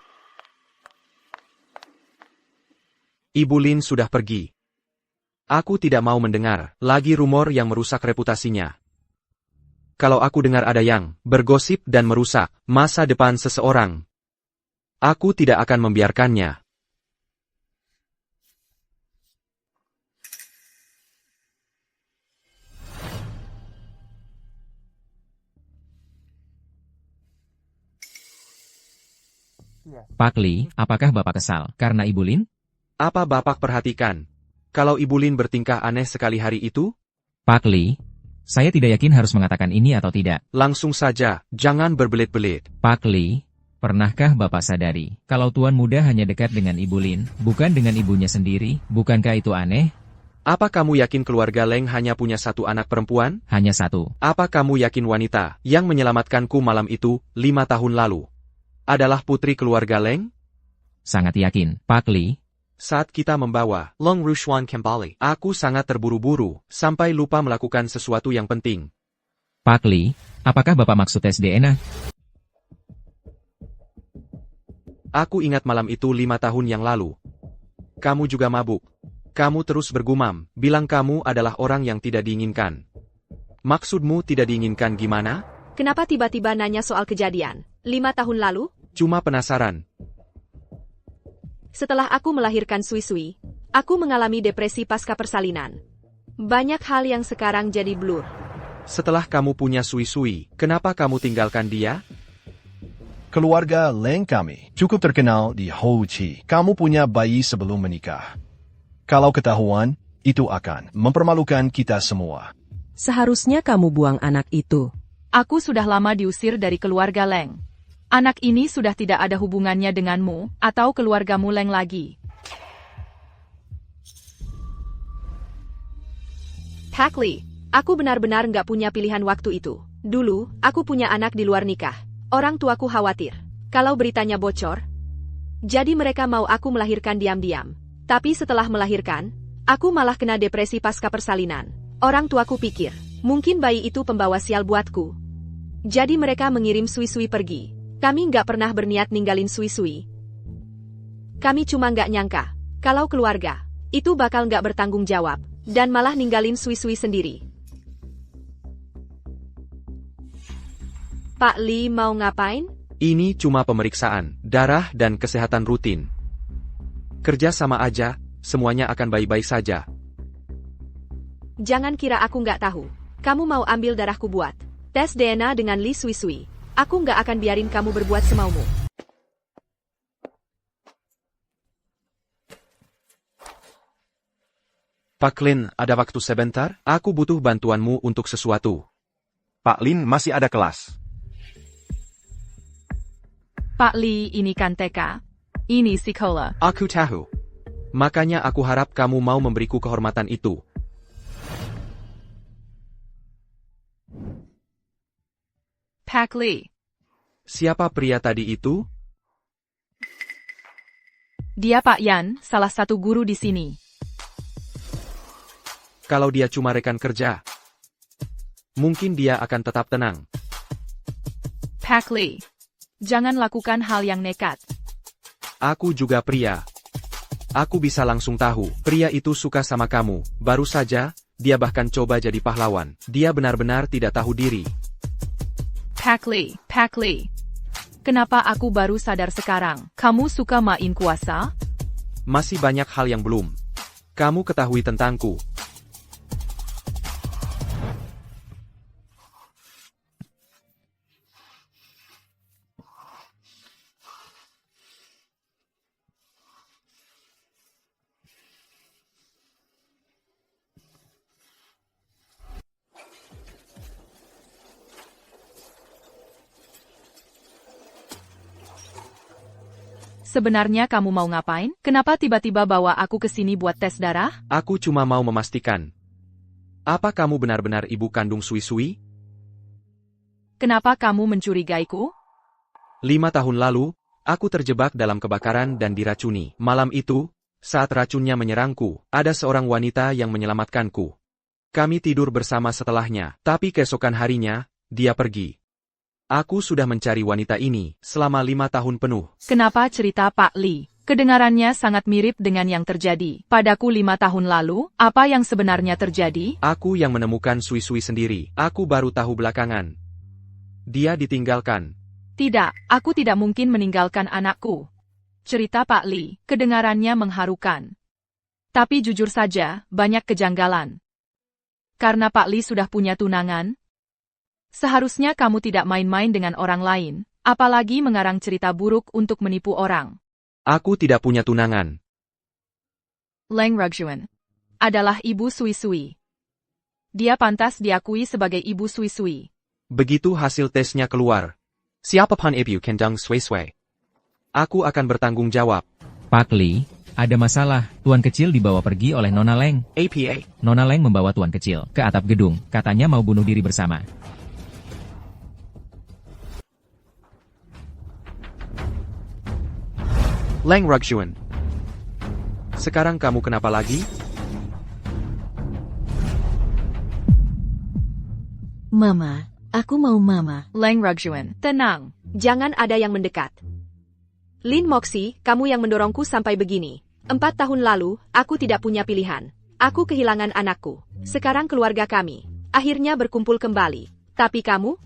Ibu Lin sudah pergi. Aku tidak mau mendengar lagi rumor yang merusak reputasinya. Kalau aku dengar ada yang bergosip dan merusak masa depan seseorang, aku tidak akan membiarkannya. Pak Li, apakah Bapak kesal karena Ibu Lin? Apa Bapak perhatikan? Kalau Ibu Lin bertingkah aneh sekali hari itu? Pak Li, saya tidak yakin harus mengatakan ini atau tidak. Langsung saja, jangan berbelit-belit. Pak Li, pernahkah Bapak sadari kalau Tuan Muda hanya dekat dengan Ibu Lin, bukan dengan ibunya sendiri? Bukankah itu aneh? Apa kamu yakin keluarga Leng hanya punya satu anak perempuan? Hanya satu. Apa kamu yakin wanita yang menyelamatkanku malam itu 5 tahun lalu adalah putri keluarga Leng? Sangat yakin, Pak Li. Saat kita membawa Long Rushuan kembali, aku sangat terburu-buru, sampai lupa melakukan sesuatu yang penting. Pak Li, apakah Bapak maksud tes DNA? Aku ingat malam itu 5 tahun yang lalu. Kamu juga mabuk. Kamu terus bergumam, bilang kamu adalah orang yang tidak diinginkan. Maksudmu tidak diinginkan gimana? Kenapa tiba-tiba nanya soal kejadian 5 tahun lalu? Cuma penasaran. Setelah aku melahirkan Sui-Sui, Aku mengalami depresi pasca persalinan. Banyak hal yang sekarang jadi blur. Setelah kamu punya Sui-Sui, kenapa kamu tinggalkan dia? Keluarga Leng kami cukup terkenal di Houchi. Kamu punya bayi sebelum menikah. Kalau ketahuan, itu akan mempermalukan kita semua. Seharusnya kamu buang anak itu. Aku sudah lama diusir dari keluarga Leng. Anak ini sudah tidak ada hubungannya denganmu, atau keluargamu Leng lagi. Pak Li, aku benar-benar nggak punya pilihan waktu itu. Dulu, aku punya anak di luar nikah. Orang tuaku khawatir. Kalau beritanya bocor, jadi mereka mau aku melahirkan diam-diam. Tapi setelah melahirkan, aku malah kena depresi pasca persalinan. Orang tuaku pikir, mungkin bayi itu pembawa sial buatku. Jadi mereka mengirim Sui-Sui pergi. Kami nggak pernah berniat ninggalin Sui-Sui. Kami cuma nggak nyangka, kalau keluarga, itu bakal nggak bertanggung jawab, dan malah ninggalin Sui-Sui sendiri. Pak Li mau ngapain? Ini cuma pemeriksaan, darah dan kesehatan rutin. Kerja sama aja, semuanya akan baik-baik saja. Jangan kira aku nggak tahu. Kamu mau ambil darahku buat tes DNA dengan Li Sui-Sui. Aku nggak akan biarin kamu berbuat semaumu. Pak Lin, ada waktu sebentar? Aku butuh bantuanmu untuk sesuatu. Pak Lin masih ada kelas. Pak Li, ini kan TK. Ini sekolah. Aku tahu. Makanya aku harap kamu mau memberiku kehormatan itu. Pak Li. Siapa pria tadi itu? Dia Pak Yan, salah satu guru di sini. Kalau dia cuma rekan kerja, mungkin dia akan tetap tenang. Pak Li. Jangan lakukan hal yang nekat. Aku juga pria. Aku bisa langsung tahu, pria itu suka sama kamu. Baru saja, dia bahkan coba jadi pahlawan. Dia benar-benar tidak tahu diri. Pak Li. Kenapa aku baru sadar sekarang? Kamu suka main kuasa? Masih banyak hal yang belum kamu ketahui tentangku. Sebenarnya kamu mau ngapain? Kenapa tiba-tiba bawa aku ke sini buat tes darah? Aku cuma mau memastikan. Apa kamu benar-benar ibu kandung Sui-Sui? Kenapa kamu mencurigaiku? 5 tahun lalu, aku terjebak dalam kebakaran dan diracuni. Malam itu, saat racunnya menyerangku, ada seorang wanita yang menyelamatkanku. Kami tidur bersama setelahnya, tapi keesokan harinya, dia pergi. Aku sudah mencari wanita ini selama 5 tahun penuh. Kenapa cerita Pak Li? Kedengarannya sangat mirip dengan yang terjadi padaku 5 tahun lalu. Apa yang sebenarnya terjadi? Aku yang menemukan Sui-Sui sendiri. Aku baru tahu belakangan. Dia ditinggalkan. Tidak, aku tidak mungkin meninggalkan anakku. Cerita Pak Li, kedengarannya mengharukan. Tapi jujur saja, banyak kejanggalan. Karena Pak Li sudah punya tunangan, seharusnya kamu tidak main-main dengan orang lain, apalagi mengarang cerita buruk untuk menipu orang. Aku tidak punya tunangan. Leng Rugjuan adalah ibu Sui-Sui. Dia pantas diakui sebagai ibu Sui-Sui. Begitu hasil tesnya keluar, siapapun ibu kandung Sui-Sui, aku akan bertanggung jawab. Pak Li, ada masalah. Tuan kecil dibawa pergi oleh Nona Leng. APA. Nona Leng membawa tuan kecil ke atap gedung, katanya mau bunuh diri bersama. Leng Rugjuan. Sekarang kamu kenapa lagi? Mama, aku mau mama. Leng Rugjuan, tenang. Jangan ada yang mendekat. Lin Moxie, kamu yang mendorongku sampai begini. 4 tahun lalu, aku tidak punya pilihan. Aku kehilangan anakku. Sekarang keluarga kami akhirnya berkumpul kembali. Tapi kamu?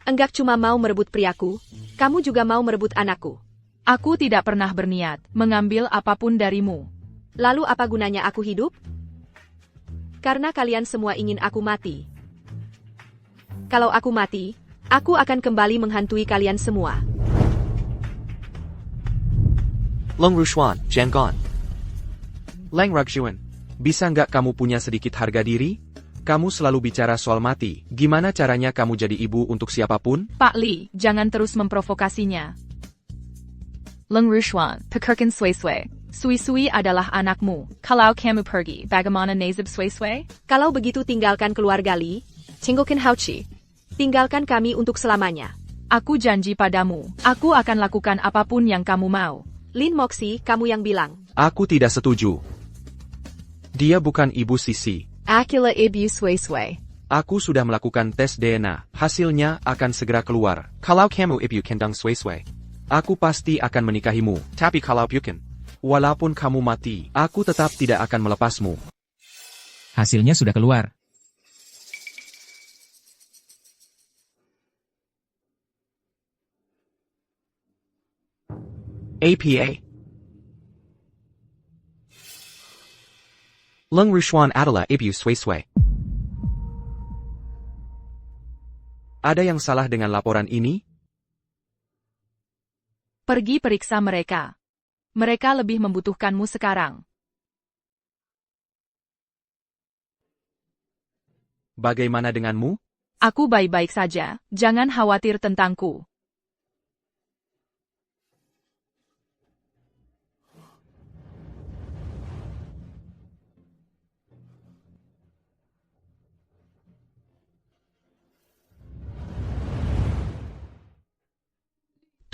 Enggak cuma mau merebut priaku, kamu juga mau merebut anakku. Aku tidak pernah berniat mengambil apapun darimu. Lalu apa gunanya aku hidup? Karena kalian semua ingin aku mati. Kalau aku mati, aku akan kembali menghantui kalian semua. Long Rushuan, Jiangon. Leng Rugjuan, bisa nggak kamu punya sedikit harga diri? Kamu selalu bicara soal mati, gimana caranya kamu jadi ibu untuk siapapun? Pak Li, jangan terus memprovokasinya. Leng Rushuan, pekerkan Sui Sui. Sui Sui adalah anakmu. Kalau kamu pergi, bagaimana nasib Sui Sui? Kalau begitu tinggalkan keluarga Li, tinggalkan Haochi. Tinggalkan kami untuk selamanya. Aku janji padamu, aku akan lakukan apapun yang kamu mau. Lin Moxie, kamu yang bilang. Aku tidak setuju. Dia bukan ibu Sisi. Akila ibu Sui Sui. Aku sudah melakukan tes DNA, hasilnya akan segera keluar. Kalau kamu ibu kandung Sui Sui, aku pasti akan menikahimu. Tapi kalau bukan, walaupun kamu mati, aku tetap tidak akan melepasmu. Hasilnya sudah keluar. APA. Leng Rushuan adalah ibu Sui Sui. Ada yang salah dengan laporan ini? Pergi periksa mereka. Mereka lebih membutuhkanmu sekarang. Bagaimana denganmu? Aku baik-baik saja, jangan khawatir tentangku.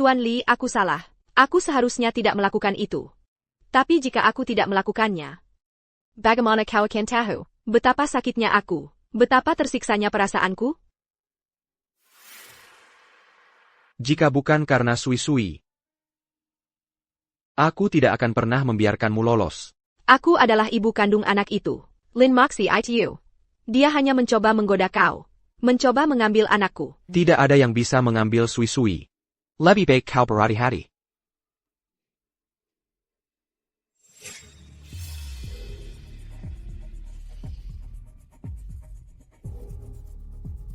Tuan Li, aku salah. Aku seharusnya tidak melakukan itu. Tapi jika aku tidak melakukannya, bagaimana kau akan tahu betapa sakitnya aku, betapa tersiksanya perasaanku? Jika bukan karena Sui Sui, aku tidak akan pernah membiarkanmu lolos. Aku adalah ibu kandung anak itu. Lin Moxie itu. Dia hanya mencoba menggoda kau. Mencoba mengambil anakku. Tidak ada yang bisa mengambil Sui Sui. Lebih baik kau berhati-hati.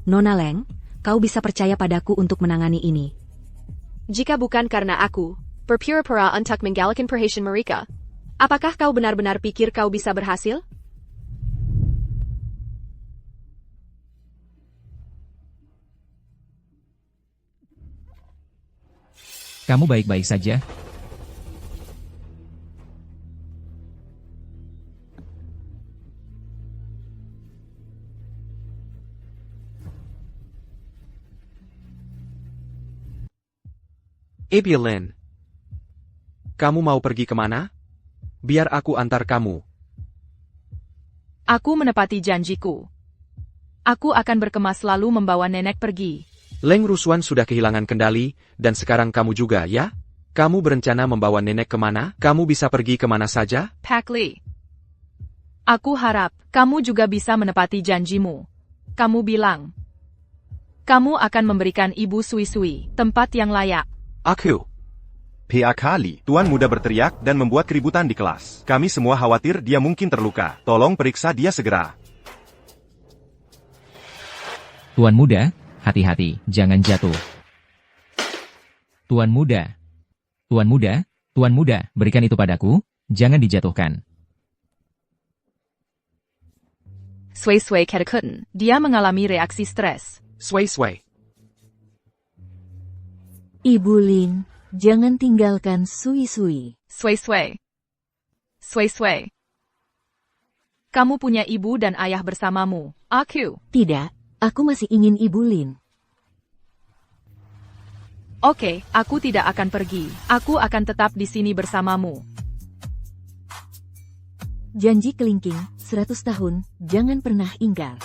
Nona Leng, kau bisa percaya padaku untuk menangani ini. Jika bukan karena aku, berpura-pura untuk menggalakkan perhatian mereka, apakah kau benar-benar pikir kau bisa berhasil? Kamu baik-baik saja? Lin, kamu mau pergi kemana? Biar aku antar kamu. Aku menepati janjiku. Aku akan berkemas lalu membawa nenek pergi. Leng Rushuan sudah kehilangan kendali, dan sekarang kamu juga, ya? Kamu berencana membawa nenek kemana? Kamu bisa pergi kemana saja? Pak Li. Aku harap kamu juga bisa menepati janjimu. Kamu bilang, kamu akan memberikan Ibu Sui Sui tempat yang layak. Aku. PA Kali, Tuan Muda berteriak dan membuat keributan di kelas. Kami semua khawatir dia mungkin terluka. Tolong periksa dia segera. Tuan Muda, hati-hati, jangan jatuh. Tuan Muda. Tuan Muda, Tuan Muda, berikan itu padaku, jangan dijatuhkan. Sui Sui Kedekuten, dia mengalami reaksi stres. Sui Sui. Ibu Lin, jangan tinggalkan Sui Sui. Sui Sui. Sui Sui. Kamu punya ibu dan ayah bersamamu. Aku. Tidak, aku masih ingin Ibu Lin. Oke, aku tidak akan pergi. Aku akan tetap di sini bersamamu. Janji kelingking, 100 tahun, jangan pernah ingkar.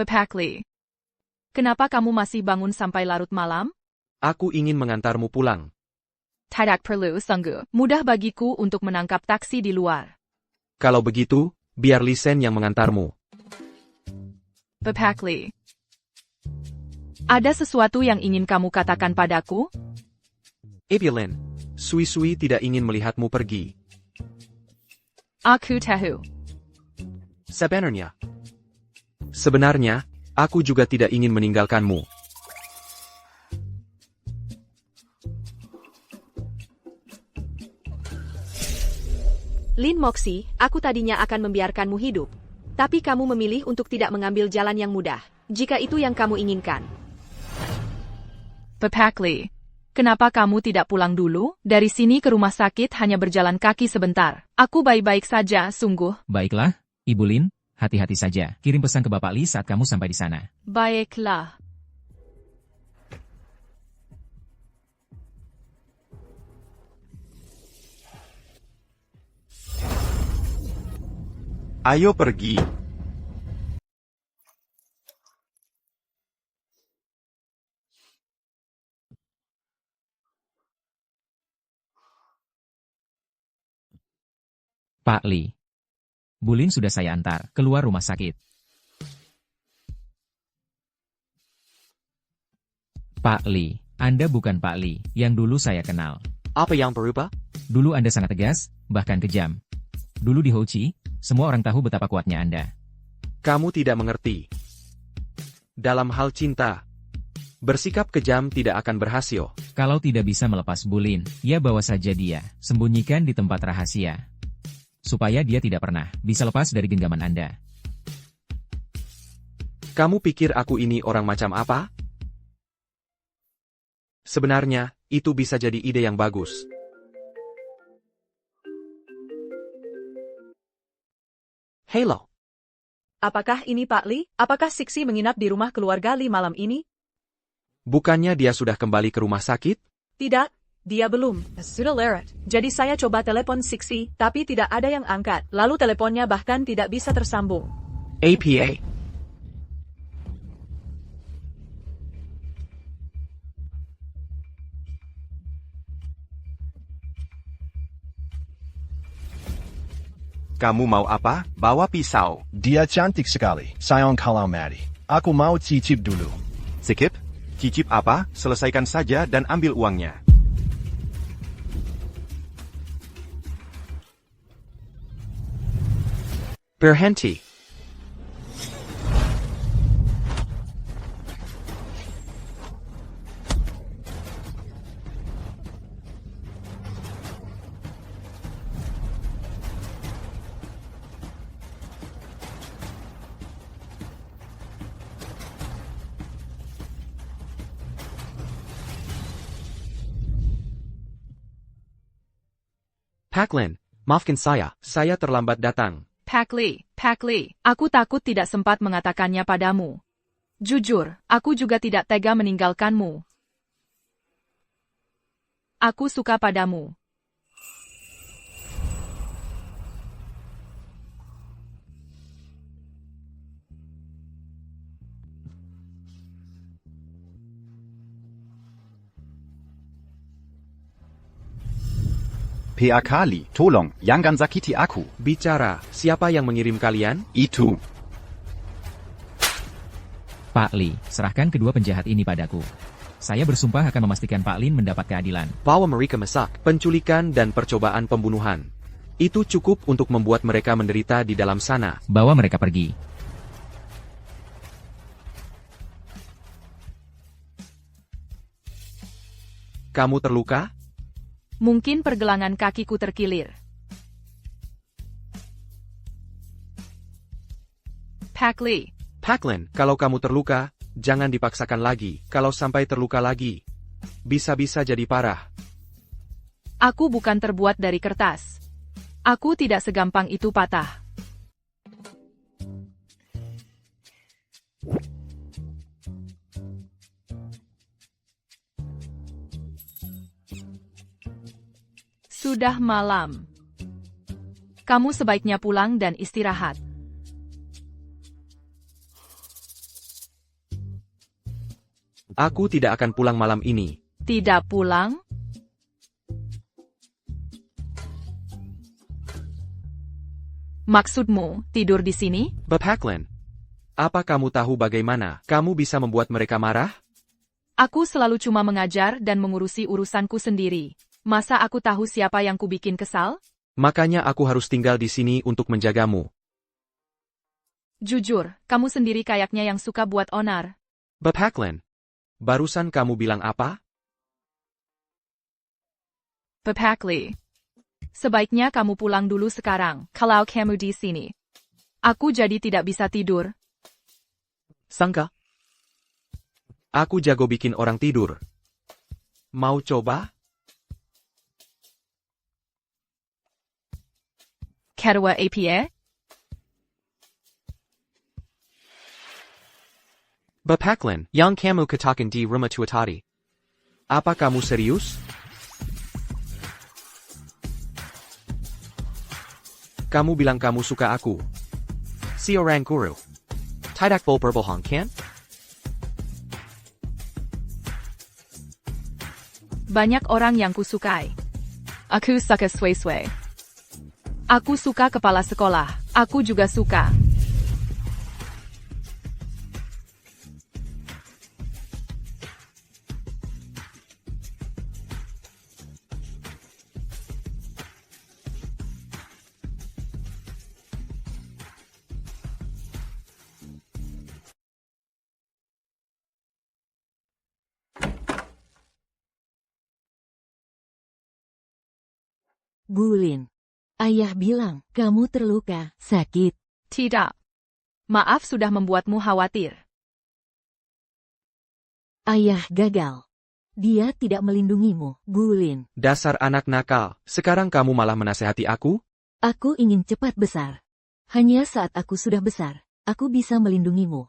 Pak Li. Kenapa kamu masih bangun sampai larut malam? Aku ingin mengantarmu pulang. Tidak perlu, Sungguh. Mudah bagiku untuk menangkap taksi di luar. Kalau begitu, biar Li Sen yang mengantarmu. Pak Li. Ada sesuatu yang ingin kamu katakan padaku? Evelyn, Sui Sui tidak ingin melihatmu pergi. Aku tahu. Sebenarnya, aku juga tidak ingin meninggalkanmu. Lin Moxie, aku tadinya akan membiarkanmu hidup. Tapi kamu memilih untuk tidak mengambil jalan yang mudah, jika itu yang kamu inginkan. Pak Li. Kenapa kamu tidak pulang dulu? Dari sini ke rumah sakit hanya berjalan kaki sebentar. Aku baik-baik saja, sungguh. Baiklah, Ibu Lin, hati-hati saja. Kirim pesan ke Bapak Li saat kamu sampai di sana. Baiklah. Ayo pergi. Pak Li. Bu Lin sudah saya antar keluar rumah sakit. Pak Li, Anda bukan Pak Li yang dulu saya kenal. Apa yang berubah? Dulu Anda sangat tegas, bahkan kejam. Dulu di Hochi, semua orang tahu betapa kuatnya Anda. Kamu tidak mengerti. Dalam hal cinta, bersikap kejam tidak akan berhasil. Kalau tidak bisa melepas Bu Lin, ya bawa saja dia, sembunyikan di tempat rahasia. Supaya dia tidak pernah bisa lepas dari genggaman Anda. Kamu pikir aku ini orang macam apa? Sebenarnya, itu bisa jadi ide yang bagus. Halo. Apakah ini Pak Li? Apakah Siksi menginap di rumah keluarga Li malam ini? Bukannya dia sudah kembali ke rumah sakit? Tidak, dia belum. Sudah lewat. Jadi saya coba telepon Siksi, tapi tidak ada yang angkat. Lalu teleponnya bahkan tidak bisa tersambung. APA. Kamu mau apa? Bawa pisau. Dia cantik sekali. Sayang kalau mati. Aku mau cicip dulu. Sikip? Cicip apa? Selesaikan saja dan ambil uangnya. Berhenti. Pak Lin, maafkan saya terlambat datang. Pak Li, aku takut tidak sempat mengatakannya padamu. Jujur, aku juga tidak tega meninggalkanmu. Aku suka padamu. PAK Li, tolong, jangan sakiti aku. Bicara, siapa yang mengirim kalian? Itu. Pak Li, serahkan kedua penjahat ini padaku. Saya bersumpah akan memastikan Pak Lin mendapat keadilan. Bawa mereka masak, penculikan dan percobaan pembunuhan. Itu cukup untuk membuat mereka menderita di dalam sana. Bawa mereka pergi. Kamu terluka? Mungkin pergelangan kakiku terkilir. Pak Li. Pak Lin, kalau kamu terluka, jangan dipaksakan lagi. Kalau sampai terluka lagi, bisa-bisa jadi parah. Aku bukan terbuat dari kertas. Aku tidak segampang itu patah. Sudah malam. Kamu sebaiknya pulang dan istirahat. Aku tidak akan pulang malam ini. Tidak pulang? Maksudmu, tidur di sini? Bapaklen, apa kamu tahu bagaimana kamu bisa membuat mereka marah? Aku selalu cuma mengajar dan mengurusi urusanku sendiri. Masa aku tahu siapa yang kubikin kesal? Makanya aku harus tinggal di sini untuk menjagamu. Jujur, kamu sendiri kayaknya yang suka buat onar. Bapaklen, barusan kamu bilang apa? Bapakli. Sebaiknya kamu pulang dulu sekarang, kalau kamu di sini. Aku jadi tidak bisa tidur. Sangka? Aku jago bikin orang tidur. Mau coba? Kedua APA? Bapaklen, yang kamu katakan di rumah tua tadi. Apa kamu serius? Kamu bilang kamu suka aku. Si orang guru. Tidak boleh berbohong kan? Banyak orang yang kusukai. Aku suka sway-sway. Aku suka kepala sekolah. Aku juga suka. Bulin. Ayah bilang, kamu terluka, sakit. Tidak. Maaf sudah membuatmu khawatir. Ayah gagal. Dia tidak melindungimu, Bulin. Dasar anak nakal, sekarang kamu malah menasehati aku? Aku ingin cepat besar. Hanya saat aku sudah besar, aku bisa melindungimu.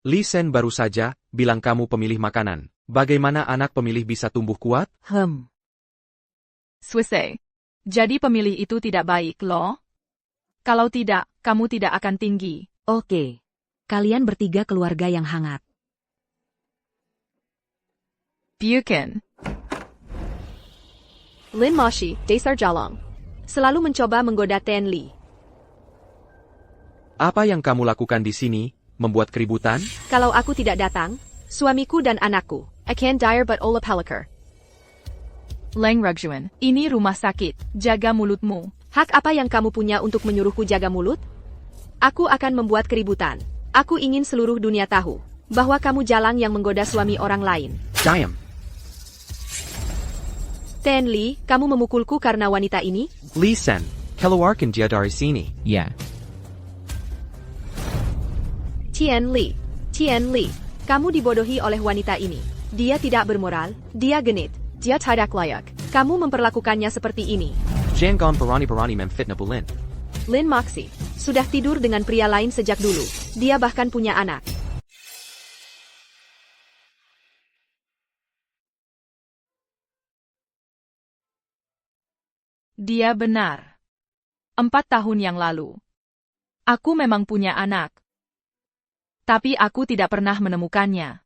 Li Sen baru saja bilang kamu pemilih makanan. Bagaimana anak pemilih bisa tumbuh kuat? Swisse. Jadi pemilih itu tidak baik, loh? Kalau tidak, kamu tidak akan tinggi. Oke. Kalian bertiga keluarga yang hangat. Bukan. Lin Moshi, Desar Jalong. Selalu mencoba menggoda Ten Li. Apa yang kamu lakukan di sini? Membuat keributan? Kalau aku tidak datang, suamiku dan anakku akan dire but Ola Peliker. Leng Rugjuan, ini rumah sakit. Jaga mulutmu. Hak apa yang kamu punya untuk menyuruhku jaga mulut? Aku akan membuat keributan. Aku ingin seluruh dunia tahu bahwa kamu jalang yang menggoda suami orang lain. Diam. Ten Li, kamu memukulku karena wanita ini? Li Sen, keluarkan dia dari sini. Ya. Tian Li, kamu dibodohi oleh wanita ini. Dia tidak bermoral, dia genit, dia tidak layak. Kamu memperlakukannya seperti ini. Jangan berani-berani memfitnah Bulin. Lin Moxie, sudah tidur dengan pria lain sejak dulu. Dia bahkan punya anak. Dia benar. 4 tahun yang lalu. Aku memang punya anak. Tapi aku tidak pernah menemukannya.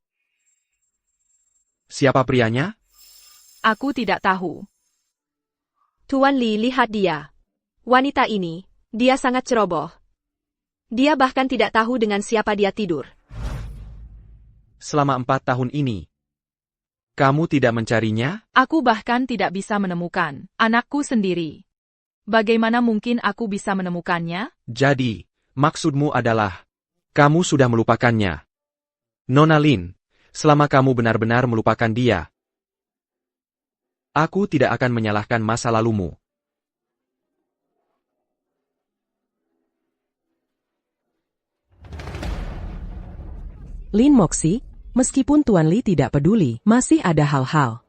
Siapa prianya? Aku tidak tahu. Tuan Li, lihat dia. Wanita ini, dia sangat ceroboh. Dia bahkan tidak tahu dengan siapa dia tidur. Selama 4 tahun ini, kamu tidak mencarinya? Aku bahkan tidak bisa menemukan anakku sendiri. Bagaimana mungkin aku bisa menemukannya? Jadi, maksudmu adalah, kamu sudah melupakannya. Nona Lin, selama kamu benar-benar melupakan dia, aku tidak akan menyalahkan masa lalumu. Lin Moxie, meskipun Tuan Li tidak peduli, masih ada hal-hal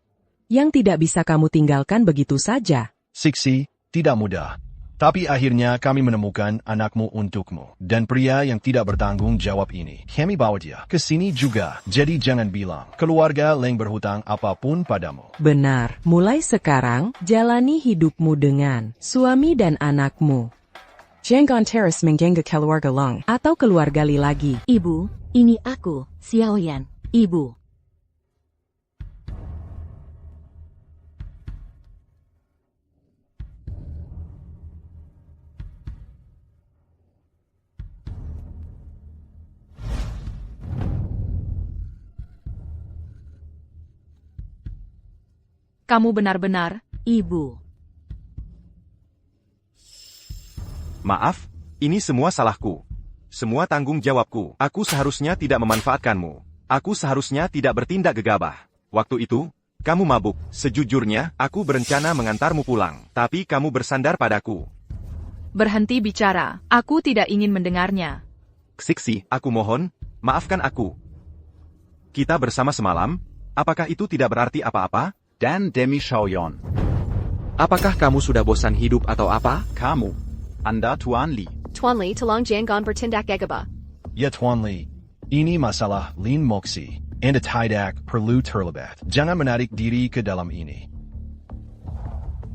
yang tidak bisa kamu tinggalkan begitu saja. Siksi, tidak mudah. Tapi akhirnya kami menemukan anakmu untukmu. Dan pria yang tidak bertanggung jawab ini. Kami bawa dia ke sini juga. Jadi jangan bilang, keluarga Leng berhutang apapun padamu. Benar, mulai sekarang, jalani hidupmu dengan suami dan anakmu. Jangan terus mengganggu keluarga Long atau keluarga Li lagi. Ibu, ini aku, Xiaoyan. Ibu. Kamu benar-benar, Ibu. Maaf, ini semua salahku. Semua tanggung jawabku. Aku seharusnya tidak memanfaatkanmu. Aku seharusnya tidak bertindak gegabah. Waktu itu, kamu mabuk. Sejujurnya, aku berencana mengantarmu pulang. Tapi kamu bersandar padaku. berhenti bicara. Aku tidak ingin mendengarnya. Xixi, aku mohon, maafkan aku. Kita bersama semalam, apakah itu tidak berarti apa-apa? Dan Demi Xiaoyan. Apakah kamu sudah bosan hidup atau apa? Kamu. Anda Tuan Li. Tuan Li tolong jangan bertindak gegabah. Ya Tuan Li, ini masalah Lin Moxie. Anda tidak perlu terlibat. Jangan menarik diri ke dalam ini.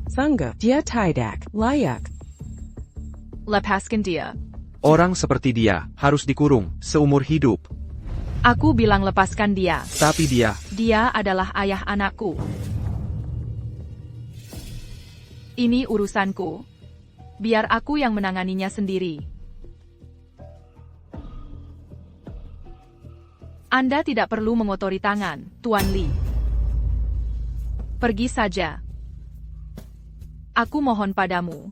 Sangga, dia tidak layak. Lepaskan dia. Orang seperti dia harus dikurung seumur hidup. Aku bilang lepaskan dia. Tapi dia adalah ayah anakku. Ini urusanku. Biar aku yang menanganinya sendiri. Anda tidak perlu mengotori tangan, Tuan Li. Pergi saja. Aku mohon padamu.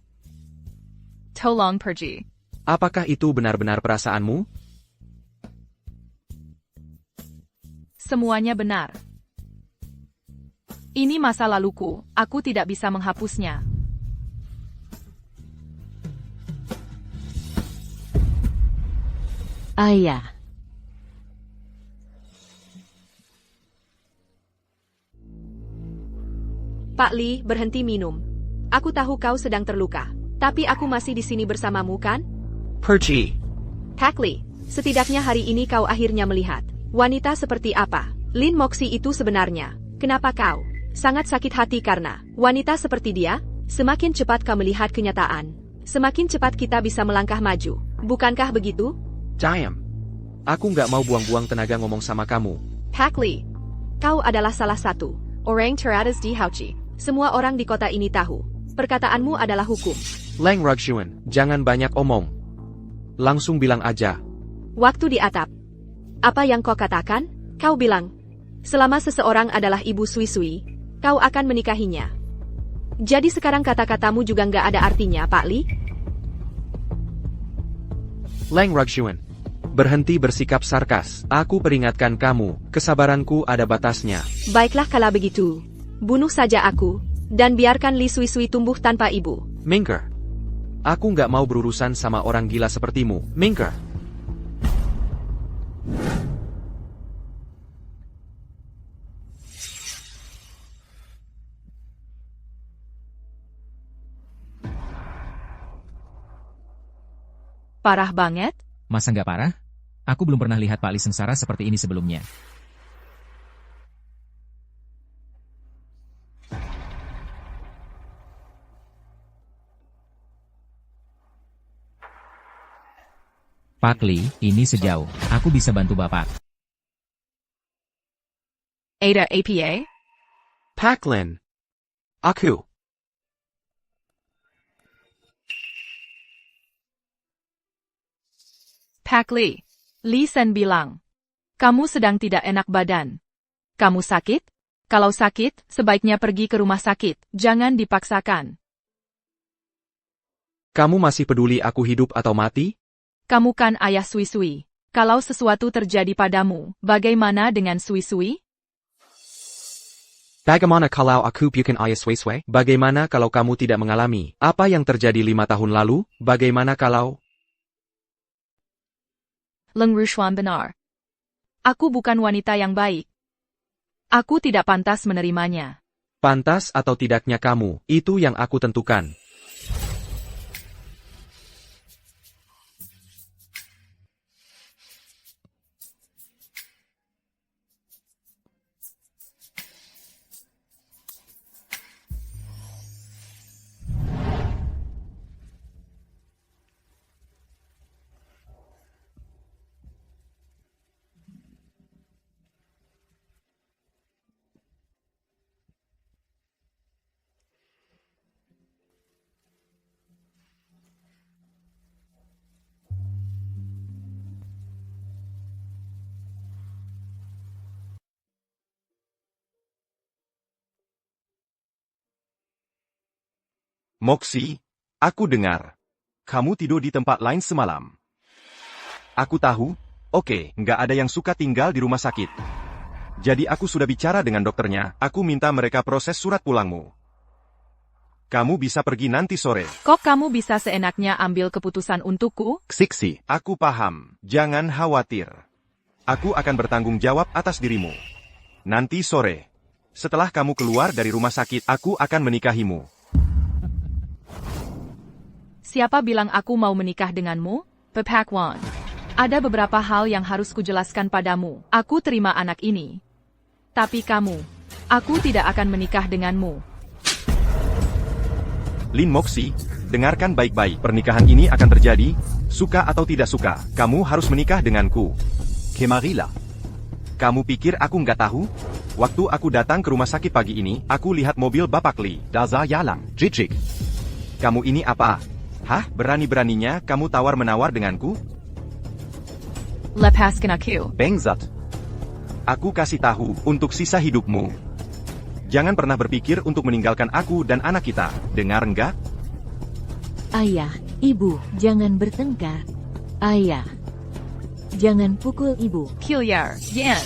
Tolong pergi. Apakah itu benar-benar perasaanmu? Semuanya benar. Ini masa laluku, aku tidak bisa menghapusnya. Ayah. Pak Li, berhenti minum. Aku tahu kau sedang terluka, tapi aku masih di sini bersamamu kan? Pergi. Pak Li, setidaknya hari ini kau akhirnya melihat wanita seperti apa Lin Moxie itu sebenarnya. Kenapa kau sangat sakit hati karena wanita seperti dia? Semakin cepat kau melihat kenyataan, semakin cepat kita bisa melangkah maju. Bukankah begitu? Diam. Aku nggak mau buang-buang tenaga ngomong sama kamu. Pak Li, kau adalah salah satu orang teratas di Hauchi. Semua orang di kota ini tahu. Perkataanmu adalah hukum. Leng Ruxuan, jangan banyak omong. Langsung bilang aja. Waktu di atap. Apa yang kau katakan? Kau bilang, selama seseorang adalah ibu Sui-Sui, kau akan menikahinya. Jadi sekarang kata-katamu juga nggak ada artinya, Pak Li? Leng Ruxuan, berhenti bersikap sarkas. Aku peringatkan kamu, kesabaranku ada batasnya. Baiklah kalau begitu. Bunuh saja aku, dan biarkan Li Sui-Sui tumbuh tanpa ibu. Mingker. Aku nggak mau berurusan sama orang gila sepertimu. Mingker. Parah banget? Masa nggak parah? Aku belum pernah lihat Pak Li sengsara seperti ini sebelumnya. Pak Li, ini sejauh. Aku bisa bantu Bapak. Ada APA? Pak Lin. Aku. Pak Li. Li Sen bilang. Kamu sedang tidak enak badan. Kamu sakit? Kalau sakit, sebaiknya pergi ke rumah sakit. Jangan dipaksakan. Kamu masih peduli aku hidup atau mati? Kamu kan ayah Sui-Sui. Kalau sesuatu terjadi padamu, bagaimana dengan Sui-Sui? Bagaimana kalau aku bukan ayah Sui-Sui? Bagaimana kalau kamu tidak mengalami apa yang terjadi 5 tahun lalu? Bagaimana kalau... Leng Rushuan benar. Aku bukan wanita yang baik. Aku tidak pantas menerimanya. Pantas atau tidaknya kamu, itu yang aku tentukan. Moxie, aku dengar. Kamu tidur di tempat lain semalam. Aku tahu, oke, nggak ada yang suka tinggal di rumah sakit. Jadi aku sudah bicara dengan dokternya, aku minta mereka proses surat pulangmu. Kamu bisa pergi nanti sore. Kok kamu bisa seenaknya ambil keputusan untukku? Xixi. Aku paham, jangan khawatir. Aku akan bertanggung jawab atas dirimu. Nanti sore, setelah kamu keluar dari rumah sakit, aku akan menikahimu. Siapa bilang aku mau menikah denganmu? Pepak Wan. Ada beberapa hal yang harus kujelaskan padamu. Aku terima anak ini. Tapi kamu, aku tidak akan menikah denganmu. Lin Moxie, dengarkan baik-baik. Pernikahan ini akan terjadi, suka atau tidak suka. Kamu harus menikah denganku. Kemarila. Kamu pikir aku nggak tahu? Waktu aku datang ke rumah sakit pagi ini, aku lihat mobil Bapak Lee. Daza Yalang. Jijik. Kamu ini apa? Hah? Berani-beraninya kamu tawar-menawar denganku? Lepaskan aku. Bengsat. Aku kasih tahu, untuk sisa hidupmu. Jangan pernah berpikir untuk meninggalkan aku dan anak kita. Dengar enggak? Ayah, ibu, jangan bertengkar. Ayah, jangan pukul ibu. Hillier, Yan.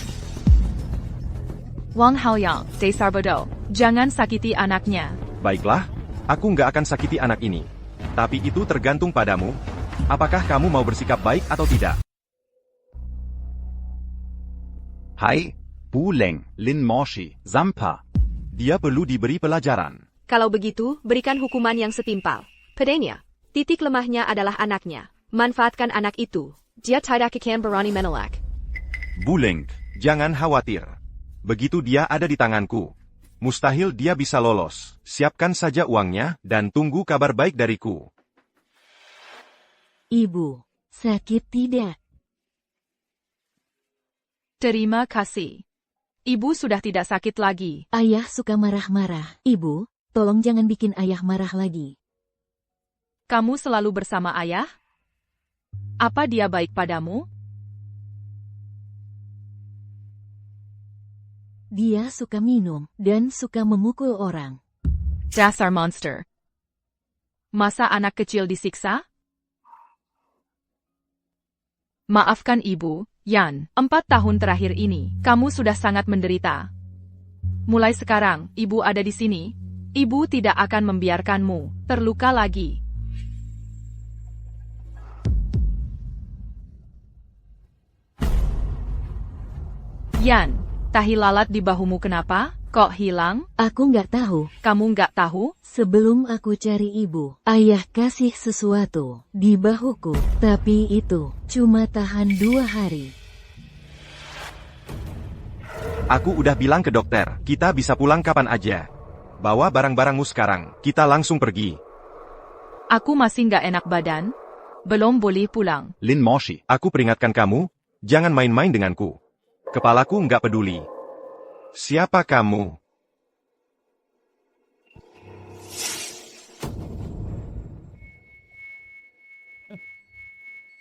Wang Haoyang, Desar Bodo. Jangan sakiti anaknya. Baiklah, aku nggak akan sakiti anak ini. Tapi itu tergantung padamu. Apakah kamu mau bersikap baik atau tidak? Hai. Buleng. Lin Moshi. Zampa. Dia perlu diberi pelajaran. Kalau begitu, berikan hukuman yang setimpal. Padanya, titik lemahnya adalah anaknya. Manfaatkan anak itu. Dia tidak akan berani menolak. Buleng, jangan khawatir. Begitu dia ada di tanganku, mustahil dia bisa lolos. Siapkan saja uangnya, dan tunggu kabar baik dariku. Ibu, sakit tidak? Terima kasih. Ibu sudah tidak sakit lagi. Ayah suka marah-marah. Ibu, tolong jangan bikin ayah marah lagi. Kamu selalu bersama ayah? Apa dia baik padamu? Dia suka minum dan suka memukul orang. Dasar monster. Masa anak kecil disiksa? Maafkan ibu, Yan. 4 tahun terakhir ini, kamu sudah sangat menderita. Mulai sekarang, ibu ada di sini. Ibu tidak akan membiarkanmu terluka lagi. Yan, tahi lalat di bahumu kenapa? Kok hilang? Aku nggak tahu. Kamu nggak tahu? Sebelum aku cari ibu, ayah kasih sesuatu di bahuku. Tapi itu cuma tahan 2 hari. Aku udah bilang ke dokter, kita bisa pulang kapan aja. Bawa barang-barangmu sekarang, kita langsung pergi. Aku masih nggak enak badan. Belum boleh pulang. Lin Moshi. Aku peringatkan kamu, jangan main-main denganku. Kepalaku nggak peduli. Siapa kamu?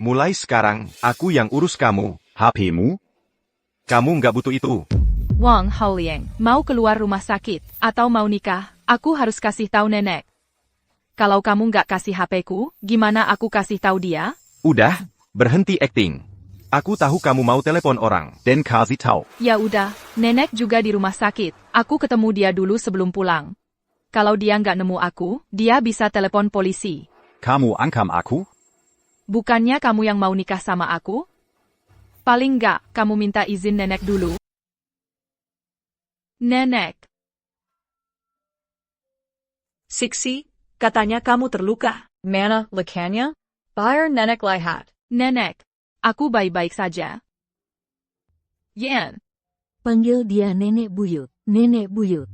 Mulai sekarang, aku yang urus kamu. HP-mu? Kamu nggak butuh itu. Wang Haoliang, mau keluar rumah sakit, atau mau nikah, aku harus kasih tahu nenek. Kalau kamu nggak kasih HP-ku, gimana aku kasih tahu dia? Udah, berhenti acting. Aku tahu kamu mau telepon orang. Den kasih tahu. Ya udah, nenek juga di rumah sakit. Aku ketemu dia dulu sebelum pulang. Kalau dia nggak nemu aku, dia bisa telepon polisi. Kamu angkam aku? Bukannya kamu yang mau nikah sama aku? Paling nggak, kamu minta izin nenek dulu. Nenek. Siksi, katanya kamu terluka. Mana, lekanya? Bayar nenek lihat. Nenek. Aku baik-baik saja. Yan. Panggil dia nenek buyut. Nenek buyut.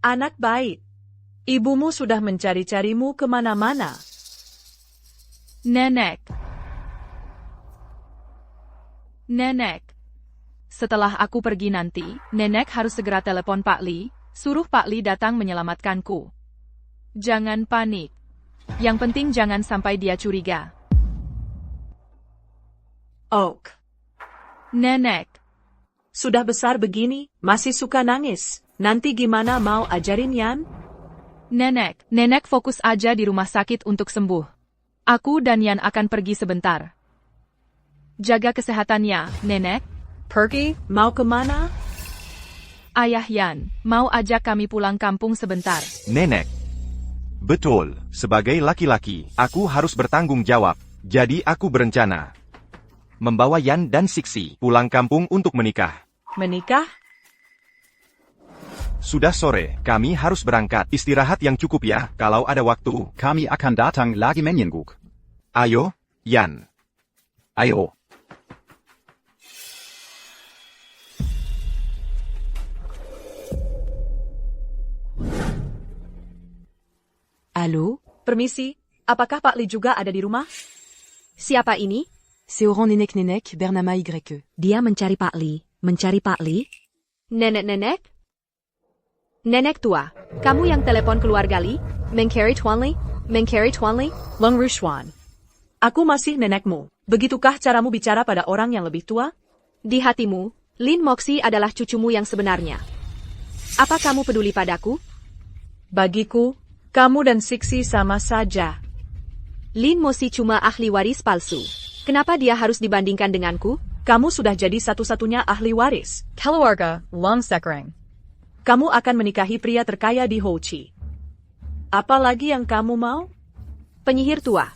Anak baik. Ibumu sudah mencari-carimu kemana-mana. Nenek. Nenek. Setelah aku pergi nanti, nenek harus segera telepon Pak Lee, suruh Pak Lee datang menyelamatkanku. Jangan panik. Yang penting jangan sampai dia curiga. Oak. Nenek. Sudah besar begini, masih suka nangis. Nanti gimana mau ajarin Yan? Nenek fokus aja di rumah sakit untuk sembuh. Aku dan Yan akan pergi sebentar. Jaga kesehatannya, Nenek. Pergi? Mau kemana? Ayah Yan, mau ajak kami pulang kampung sebentar. Nenek. Betul, sebagai laki-laki, aku harus bertanggung jawab. Jadi aku berencana membawa Yan dan Sixi pulang kampung untuk menikah. Menikah? Sudah sore, kami harus berangkat. Istirahat yang cukup ya, kalau ada waktu. Kami akan datang lagi menyengguk. Ayo, Yan. Ayo. Allô? Permisi, apakah Pak Li juga ada di rumah? Siapa ini? C'est Oran Nenek Bernama YE. Dia mencari Pak Li. Mencari Pak Li? Nenek? Nenek tua, kamu yang telepon keluarga Li? Mengcari Tuan Li? Mengcari Tuan Li? Leng Rushuan. Aku masih nenekmu. Begitukah caramu bicara pada orang yang lebih tua? Di hatimu, Lin Moxie adalah cucumu yang sebenarnya. Apa kamu peduli padaku? Bagiku, kamu dan Sixi sama saja. Lin Moxie cuma ahli waris palsu. Kenapa dia harus dibandingkan denganku? Kamu sudah jadi satu-satunya ahli waris. Keluarga, Long Sekreng. Kamu akan menikahi pria terkaya di Hochi. Apa lagi yang kamu mau? Penyihir tua.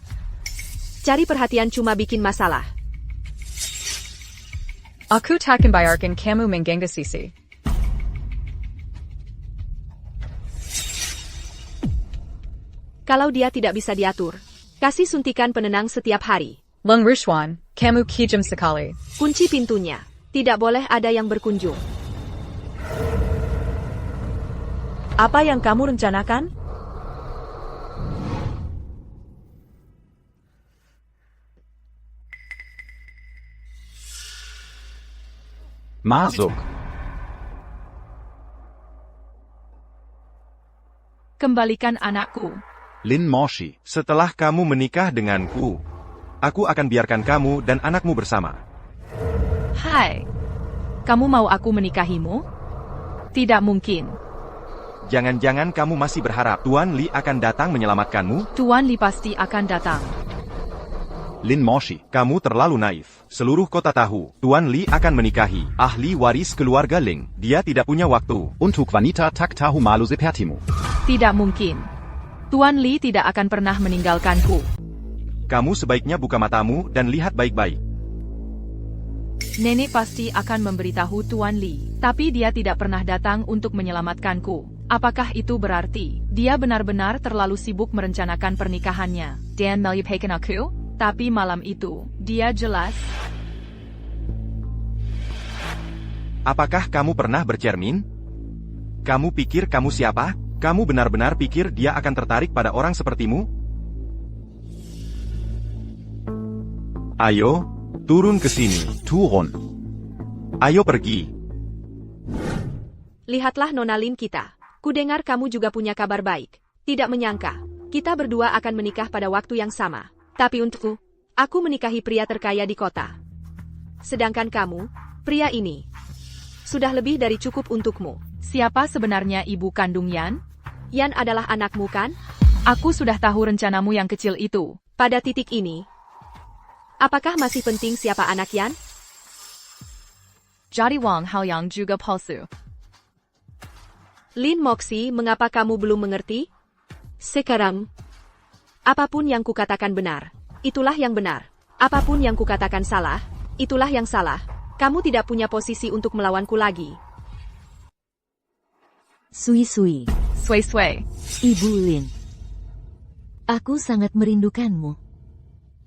Cari perhatian cuma bikin masalah. Aku takkan bayarkan kamu mengganggu Sisi. Kalau dia tidak bisa diatur, kasih suntikan penenang setiap hari. Leng Rushuan, kamu kijam sekali. Kunci pintunya. Tidak boleh ada yang berkunjung. Apa yang kamu rencanakan? Masuk. Kembalikan anakku. Lin Moshi. Setelah kamu menikah denganku, aku akan biarkan kamu dan anakmu bersama. Hai. Kamu mau aku menikahimu? Tidak mungkin. Jangan-jangan kamu masih berharap Tuan Li akan datang menyelamatkanmu? Tuan Li pasti akan datang. Lin Moshi. Kamu terlalu naif. Seluruh kota tahu, Tuan Li akan menikahi ahli waris keluarga Ling. Dia tidak punya waktu. Untuk wanita tak tahu malu sepertimu. Tidak mungkin. Tuan Li tidak akan pernah meninggalkanku. Kamu sebaiknya buka matamu dan lihat baik-baik. Nenek pasti akan memberitahu Tuan Li, tapi dia tidak pernah datang untuk menyelamatkanku. Apakah itu berarti dia benar-benar terlalu sibuk merencanakan pernikahannya dan melupakan aku? Tapi malam itu, dia jelas. Apakah kamu pernah bercermin? Kamu pikir kamu siapa? Kamu benar-benar pikir dia akan tertarik pada orang sepertimu? Ayo, turun ke sini. Turun. Ayo pergi. Lihatlah Nona Lin kita. Kudengar kamu juga punya kabar baik. Tidak menyangka, kita berdua akan menikah pada waktu yang sama. Tapi untukku, aku menikahi pria terkaya di kota. Sedangkan kamu, pria ini, sudah lebih dari cukup untukmu. Siapa sebenarnya ibu kandung Yan? Yan adalah anakmu kan? Aku sudah tahu rencanamu yang kecil itu. Pada titik ini, apakah masih penting siapa anak Yan? Jadi Wang Haoyang juga palsu. Lin Moxie, mengapa kamu belum mengerti? Sekarang, apapun yang kukatakan benar, itulah yang benar. Apapun yang kukatakan salah, itulah yang salah. Kamu tidak punya posisi untuk melawanku lagi. Sui. Sui. Ibu Lin. Aku sangat merindukanmu.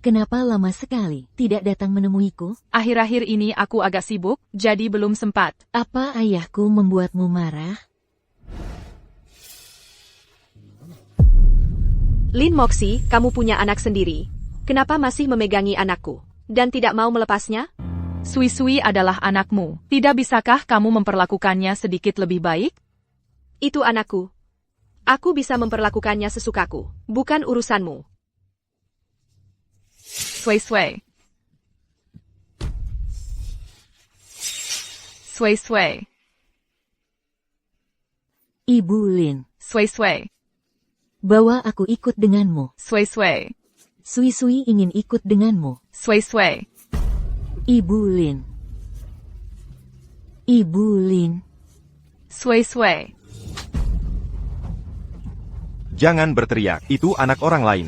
Kenapa lama sekali tidak datang menemuiku? Akhir-akhir ini aku agak sibuk, jadi belum sempat. Apa ayahku membuatmu marah? Lin Moxie, kamu punya anak sendiri. Kenapa masih memegangi anakku dan tidak mau melepasnya? Sui adalah anakmu. Tidak bisakah kamu memperlakukannya sedikit lebih baik? Itu anakku. Aku bisa memperlakukannya sesukaku, bukan urusanmu. Sui. Ibu Lin, Sui Sui. bawa aku ikut denganmu. Sui Sui. Sui Sui ingin ikut denganmu. Sui Sui. Ibu Lin. Ibu Lin. Sui Sui. Jangan berteriak, itu anak orang lain.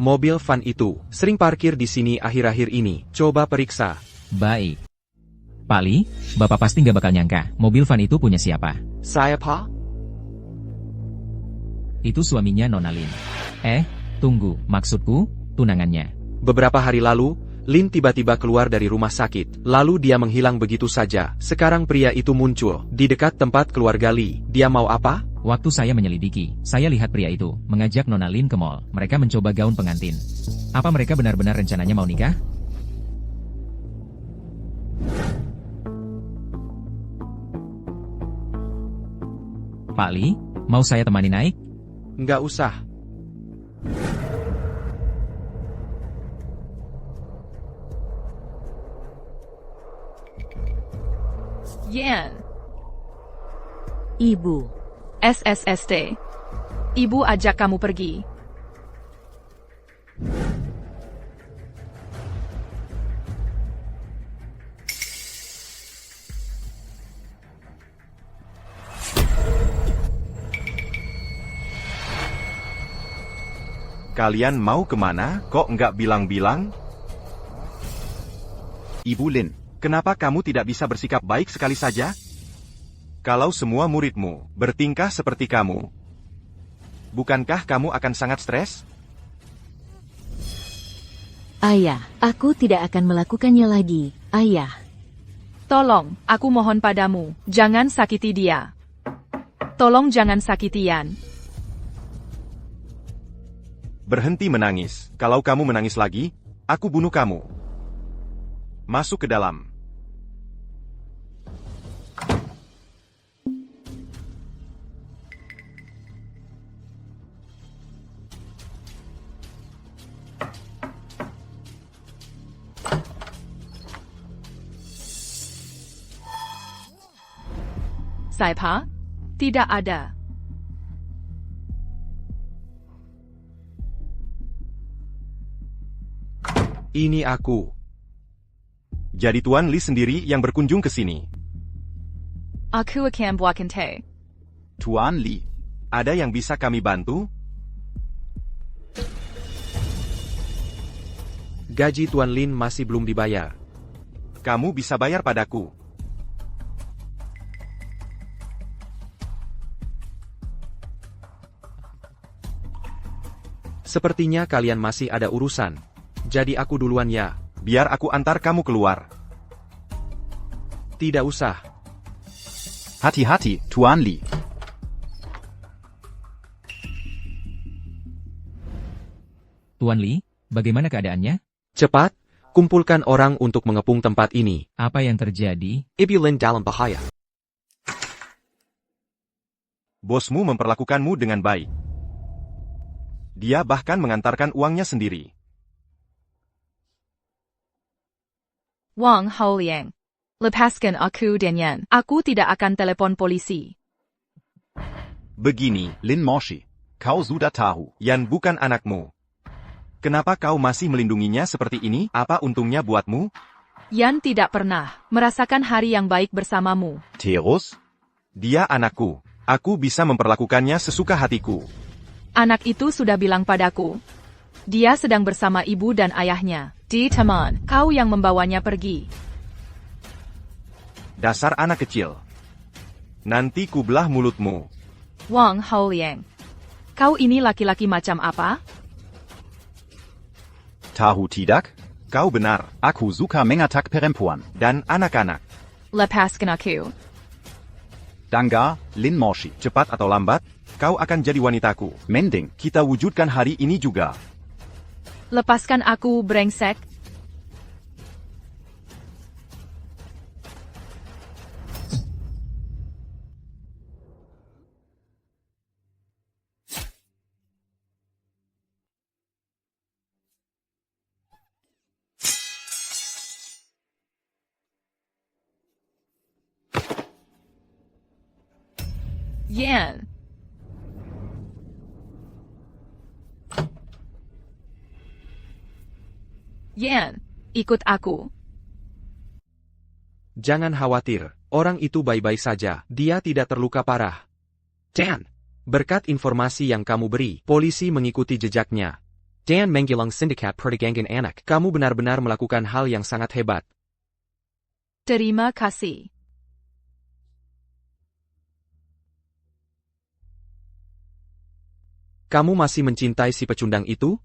Mobil van itu sering parkir di sini akhir-akhir ini. Coba periksa. Baik. Pak Li, Bapak pasti nggak bakal nyangka, mobil van itu punya siapa? Saya, Pak? Itu suaminya Nona Lin. Tunggu, maksudku, tunangannya. Beberapa hari lalu, Lin tiba-tiba keluar dari rumah sakit. Lalu dia menghilang begitu saja. Sekarang pria itu muncul di dekat tempat keluarga Li. Dia mau apa? Waktu saya menyelidiki, saya lihat pria itu mengajak Nona Lin ke mall. Mereka mencoba gaun pengantin. Apa mereka benar-benar rencananya mau nikah? Pak Li, mau saya temani naik? Nggak usah. Yan. Ibu. SSSD. Ibu ajak kamu pergi. Kalian mau kemana? Kok nggak bilang-bilang? Ibu Lin, Kenapa kamu tidak bisa bersikap baik sekali saja? Kalau semua muridmu bertingkah seperti kamu, bukankah kamu akan sangat stres? Ayah, aku tidak akan melakukannya lagi, Ayah. Tolong, aku mohon padamu, jangan sakiti dia. Tolong jangan sakiti Yan. Berhenti menangis. Kalau kamu menangis lagi, aku bunuh kamu. Masuk ke dalam. Saipa? Tidak ada. Ini aku. Jadi Tuan Li sendiri yang berkunjung ke sini. Aku akan buatkan teh. Tuan Li. Ada yang bisa kami bantu? Gaji Tuan Lin masih belum dibayar. Kamu bisa bayar padaku. Sepertinya kalian masih ada urusan. Jadi aku duluan ya. Biar aku antar kamu keluar. Tidak usah. Hati-hati, Tuan Li. Tuan Li, bagaimana keadaannya? Cepat, kumpulkan orang untuk mengepung tempat ini. Apa yang terjadi? Ibu Lin dalam bahaya. Bosmu memperlakukanmu dengan baik. Dia bahkan mengantarkan uangnya sendiri. Wang Haoliang. Lepaskan aku dan Yan. Aku tidak akan telepon polisi. Begini, Lin Moshi. Kau sudah tahu. Yan bukan anakmu. Kenapa kau masih melindunginya seperti ini? Apa untungnya buatmu? Yan tidak pernah merasakan hari yang baik bersamamu. Terus? Dia anakku. Aku bisa memperlakukannya sesuka hatiku. Anak itu sudah bilang padaku. Dia sedang bersama ibu dan ayahnya. Di teman, kau yang membawanya pergi. Dasar anak kecil. Nanti kubelah mulutmu. Wang Haoliang. Kau ini laki-laki macam apa? Tahu tidak? Kau benar. Aku suka mengatak perempuan. Dan anak-anak. Lepaskan aku. Dangga, Lin Moshi. Cepat atau lambat, kau akan jadi wanitaku. Mending. Kita wujudkan hari ini juga. Lepaskan aku, brengsek. Yan. Yan, ikut aku. Jangan khawatir, orang itu baik-baik saja, dia tidak terluka parah. Dan, berkat informasi yang kamu beri, polisi mengikuti jejaknya. Dan menggilang sindikat perdagangan anak, kamu benar-benar melakukan hal yang sangat hebat. Terima kasih. Kamu masih mencintai si pecundang itu?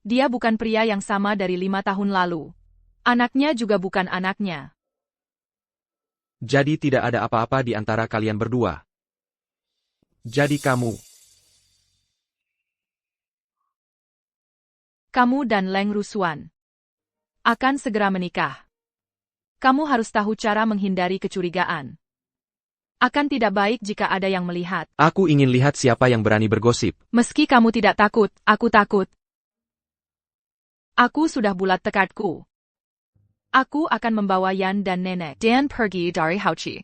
Dia bukan pria yang sama dari 5 tahun lalu. Anaknya juga bukan anaknya. Jadi tidak ada apa-apa di antara kalian berdua. Jadi kamu Dan Leng Rusuan akan segera menikah. Kamu harus tahu cara menghindari kecurigaan. Akan tidak baik jika ada yang melihat. Aku ingin lihat siapa yang berani bergosip. Meski kamu tidak takut, aku takut. Aku sudah bulat tekadku. Aku akan membawa Yan dan nenek Dan pergi dari Hauchi.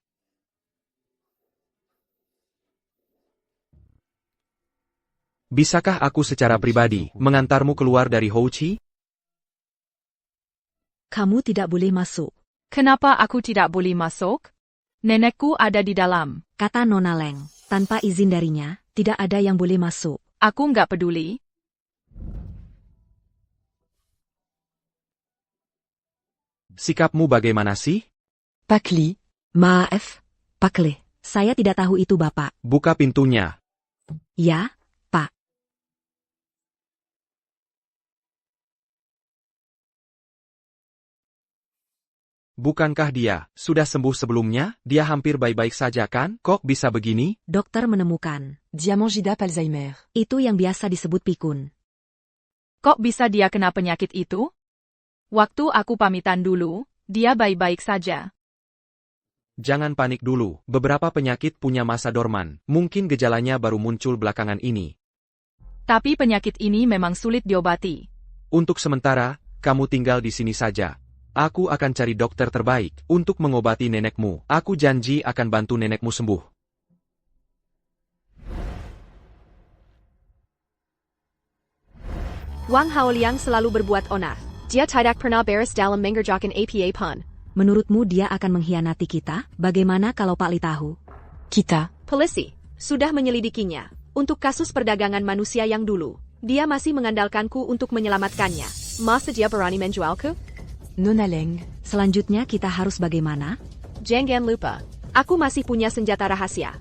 Bisakah aku secara pribadi mengantarmu keluar dari Houchi? Kamu tidak boleh masuk, Kenapa aku tidak boleh masuk? Nenekku ada di dalam. kata Nona Leng. Tanpa izin darinya, tidak ada yang boleh masuk. Aku nggak peduli. Sikapmu bagaimana sih? Pak Li, Maaf, Pak Le, saya tidak tahu itu Bapak. Buka pintunya. Ya, Pak. Bukankah dia sudah sembuh sebelumnya? Dia hampir baik-baik saja kan? Kok bisa begini? Dokter menemukan. Diamant Jidap Alzheimer. Itu yang biasa disebut pikun. Kok bisa dia kena penyakit itu? Waktu aku pamitan dulu, dia baik-baik saja. Jangan panik dulu, beberapa penyakit punya masa dorman, mungkin gejalanya baru muncul belakangan ini. Tapi penyakit ini memang sulit diobati. Untuk sementara, kamu tinggal di sini saja. Aku akan cari dokter terbaik untuk mengobati nenekmu. Aku janji akan bantu nenekmu sembuh. Wang Haoliang selalu berbuat onar. Dia tidak pernah beres dalam mengerjakan APA pun. Menurutmu dia akan mengkhianati kita? Bagaimana kalau Pak Li tahu? Kita. Polisi sudah menyelidikinya untuk kasus perdagangan manusia yang dulu. Dia masih mengandalkanku untuk menyelamatkannya. Masa dia berani menjualku? Nona Leng. Selanjutnya kita harus bagaimana? Jangan lupa, aku masih punya senjata rahasia.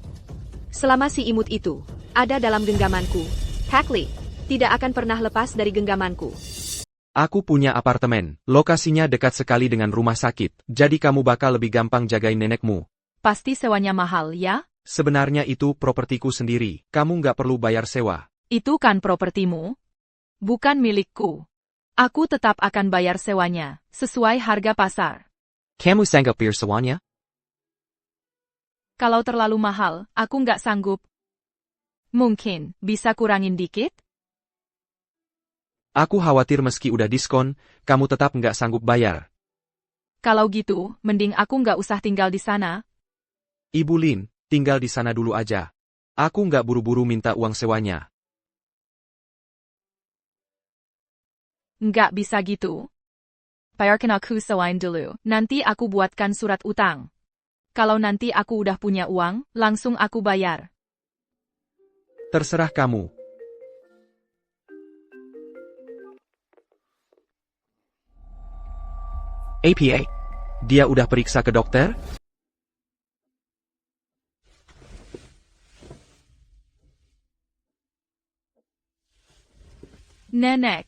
Selama si imut itu ada dalam genggamanku, Pak Li tidak akan pernah lepas dari genggamanku. Aku punya apartemen, lokasinya dekat sekali dengan rumah sakit, jadi kamu bakal lebih gampang jagain nenekmu. Pasti sewanya mahal, ya? Sebenarnya itu propertiku sendiri, kamu nggak perlu bayar sewa. Itu kan propertimu? Bukan milikku. Aku tetap akan bayar sewanya, sesuai harga pasar. Kamu sanggup bayar sewanya? Kalau terlalu mahal, aku nggak sanggup. Mungkin, bisa kurangin dikit? Aku khawatir meski udah diskon, kamu tetap nggak sanggup bayar. Kalau gitu, mending aku nggak usah tinggal di sana. Ibu Lin, tinggal di sana dulu aja. Aku nggak buru-buru minta uang sewanya. Nggak bisa gitu. Bayarkan aku sewain dulu, nanti aku buatkan surat utang. Kalau nanti aku udah punya uang, langsung aku bayar. Terserah kamu. APA, dia udah periksa ke dokter? Nenek.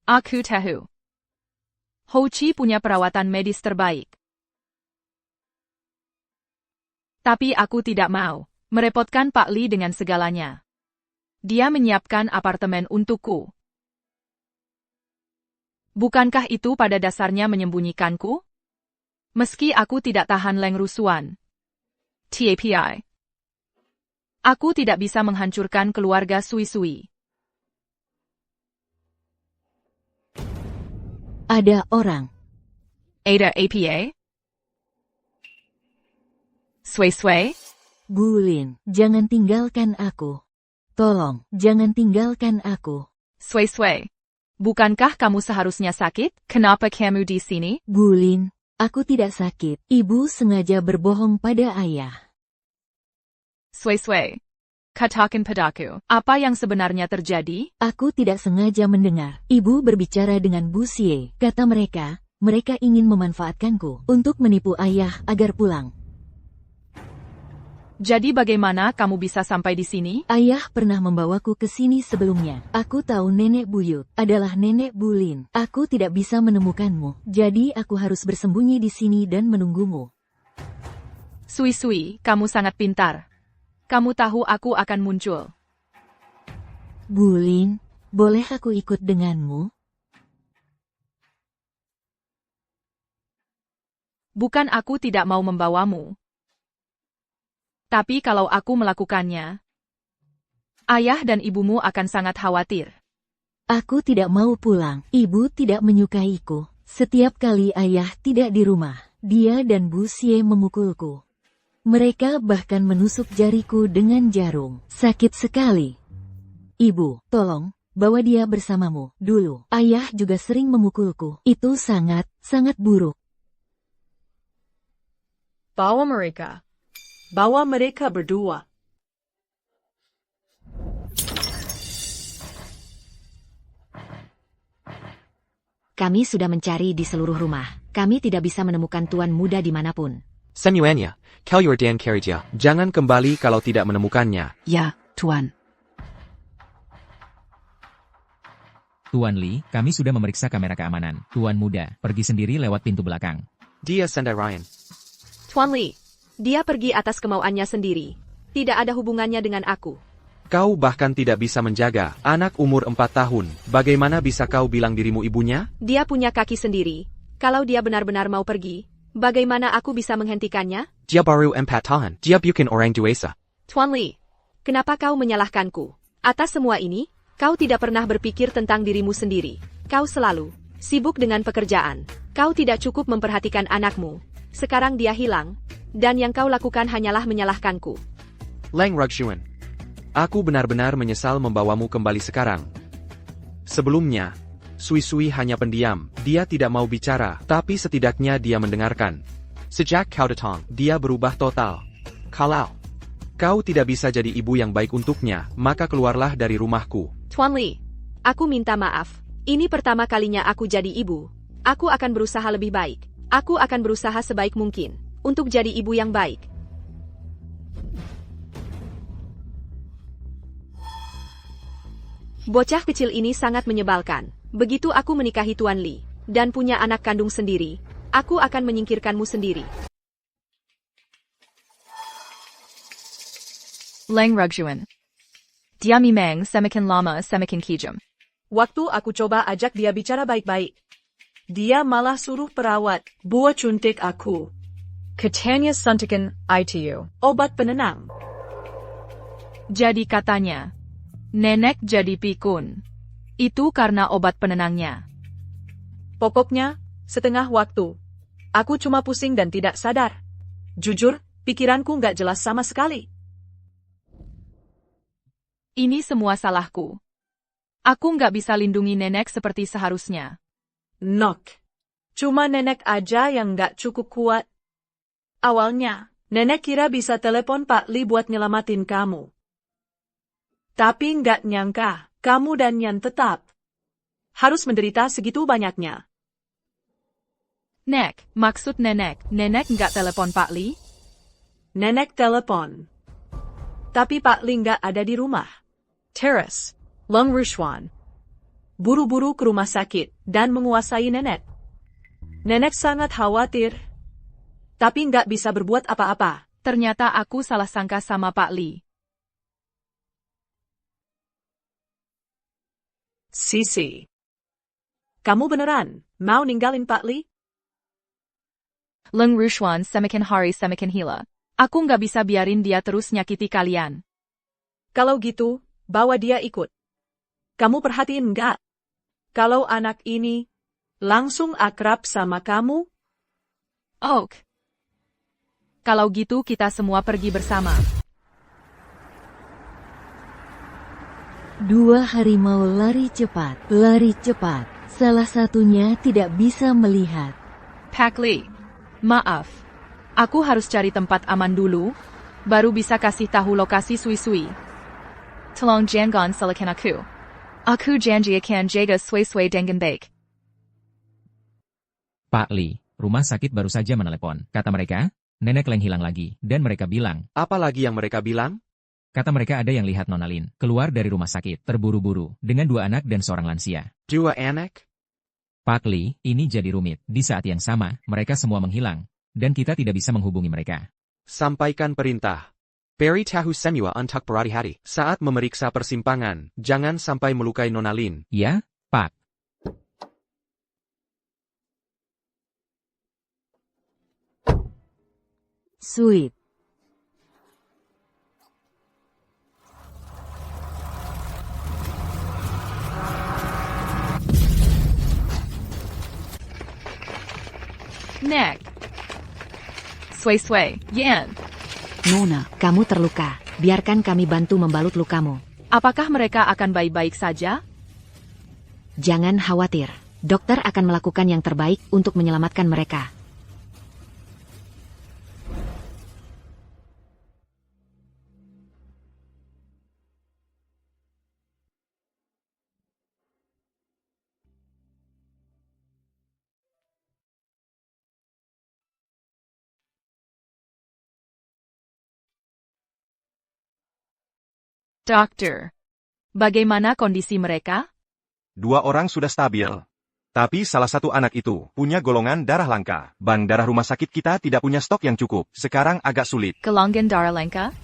Aku tahu. Houchi punya perawatan medis terbaik. Tapi aku tidak mau merepotkan Pak Li dengan segalanya. Dia menyiapkan apartemen untukku. Bukankah itu pada dasarnya menyembunyikanku? Meski aku tidak tahan Leng Rusuan. TAPI. Aku tidak bisa menghancurkan keluarga Sui-Sui. Ada orang. Ada APA? Sui-sui? Bulin, jangan tinggalkan aku. Tolong, jangan tinggalkan aku. Sui-sui. Bukankah kamu seharusnya sakit? Kenapa kamu di sini? Bulin, aku tidak sakit. Ibu sengaja berbohong pada ayah. Sui-sui. Katakan padaku, apa yang sebenarnya terjadi? Aku tidak sengaja mendengar. Ibu berbicara dengan Bu Xie. Kata mereka ingin memanfaatkanku untuk menipu ayah agar pulang. Jadi bagaimana kamu bisa sampai di sini? Ayah pernah membawaku ke sini sebelumnya. Aku tahu nenek buyut adalah nenek Bulin. Aku tidak bisa menemukanmu, jadi aku harus bersembunyi di sini dan menunggumu. Sui-sui, kamu sangat pintar. Kamu tahu aku akan muncul. Bulin, boleh aku ikut denganmu? Bukan aku tidak mau membawamu. Tapi kalau aku melakukannya, ayah dan ibumu akan sangat khawatir. Aku tidak mau pulang. Ibu tidak menyukaiku. Setiap kali ayah tidak di rumah, dia dan Bu Xie memukulku. Mereka bahkan menusuk jariku dengan jarum. Sakit sekali. Ibu, tolong, bawa dia bersamamu. Dulu, ayah juga sering memukulku. Itu sangat buruk. Bawa mereka. Bawa mereka berdua. Kami sudah mencari di seluruh rumah. Kami tidak bisa menemukan tuan muda dimanapun. Semuanya, Kelyor dan Kerja, jangan kembali kalau tidak menemukannya. Ya, Tuan. Tuan Li, kami sudah memeriksa kamera keamanan. Tuan muda, pergi sendiri lewat pintu belakang. Dia sendirian. Tuan Li, dia pergi atas kemauannya sendiri. Tidak ada hubungannya dengan aku. Kau bahkan tidak bisa menjaga anak umur 4 tahun. Bagaimana bisa kau bilang dirimu ibunya? Dia punya kaki sendiri. Kalau dia benar-benar mau pergi, bagaimana aku bisa menghentikannya? Dia baru 4 tahun. Dia bukan orang dewasa. Tuan Li, kenapa kau menyalahkanku? Atas semua ini, kau tidak pernah berpikir tentang dirimu sendiri. Kau selalu sibuk dengan pekerjaan. Kau tidak cukup memperhatikan anakmu. Sekarang dia hilang, dan yang kau lakukan hanyalah menyalahkanku. Leng Rugshuan. Aku benar-benar menyesal membawamu kembali sekarang. Sebelumnya, Sui-sui hanya pendiam. Dia tidak mau bicara, tapi setidaknya dia mendengarkan. Sejak kau datang, dia berubah total. Kalau kau tidak bisa jadi ibu yang baik untuknya, maka keluarlah dari rumahku. Tuan Li, aku minta maaf. Ini pertama kalinya aku jadi ibu. Aku akan berusaha lebih baik. Aku akan berusaha sebaik mungkin untuk jadi ibu yang baik. Bocah kecil ini sangat menyebalkan. Begitu aku menikahi Tuan Li, dan punya anak kandung sendiri, aku akan menyingkirkanmu sendiri. Leng Rugshuan. Dia memang semakin lama semakin kejam. Waktu aku coba ajak dia bicara baik-baik, dia malah suruh perawat buat cuntik aku. Katanya suntikan ITU. Obat penenang. Jadi katanya, nenek jadi pikun. Itu karena obat penenangnya. Pokoknya, setengah waktu. Aku cuma pusing dan tidak sadar. Jujur, pikiranku nggak jelas sama sekali. Ini semua salahku. Aku nggak bisa lindungi nenek seperti seharusnya. Nok. Cuma nenek aja yang nggak cukup kuat. Awalnya, nenek kira bisa telepon Pak Li buat nyelamatin kamu. Tapi nggak nyangka, kamu dan Yan tetap harus menderita segitu banyaknya. Nek, maksud nenek nggak telepon Pak Li? Nenek telepon. Tapi Pak Li nggak ada di rumah. Teres, Leng Rugshuan. Buru-buru ke rumah sakit dan menguasai nenek. Nenek sangat khawatir, tapi nggak bisa berbuat apa-apa. Ternyata aku salah sangka sama Pak Li. Sisi. Kamu beneran mau ninggalin Pak Li? Leng Rugshuan semakin hari semakin hila. Aku nggak bisa biarin dia terus nyakiti kalian. Kalau gitu, bawa dia ikut. Kamu perhatiin nggak? Kalau anak ini langsung akrab sama kamu? Oke. Kalau gitu kita semua pergi bersama. 2 harimau lari cepat. Lari cepat. Salah satunya tidak bisa melihat. Pak Li, maaf. Aku harus cari tempat aman dulu, baru bisa kasih tahu lokasi Sui-Sui. Tolong jangan salahkan aku. Aku janji akan jaga Sui-Sui dengan baik. Pak Li, rumah sakit baru saja menelepon. Kata mereka, Nenek Leng hilang lagi, dan mereka bilang, Apa lagi yang mereka bilang? kata mereka ada yang lihat Nona Lin keluar dari rumah sakit, terburu-buru, dengan 2 anak dan seorang lansia. 2 anak? Pak Li, ini jadi rumit. Di saat yang sama, mereka semua menghilang, dan kita tidak bisa menghubungi mereka. Sampaikan perintah. Beri tahu semua untuk berhati-hati. Saat memeriksa persimpangan, jangan sampai melukai Nona Lin. Ya, Pak. Sweet. Nek. Sui-Sui, Yan. Nona, kamu terluka. Biarkan kami bantu membalut lukamu. Apakah mereka akan baik-baik saja? Jangan khawatir. Dokter akan melakukan yang terbaik untuk menyelamatkan mereka. Dokter, bagaimana kondisi mereka? 2 orang sudah stabil. Tapi salah satu anak itu punya golongan darah langka. Bank darah rumah sakit kita tidak punya stok yang cukup. Sekarang agak sulit. Golongan darah langka?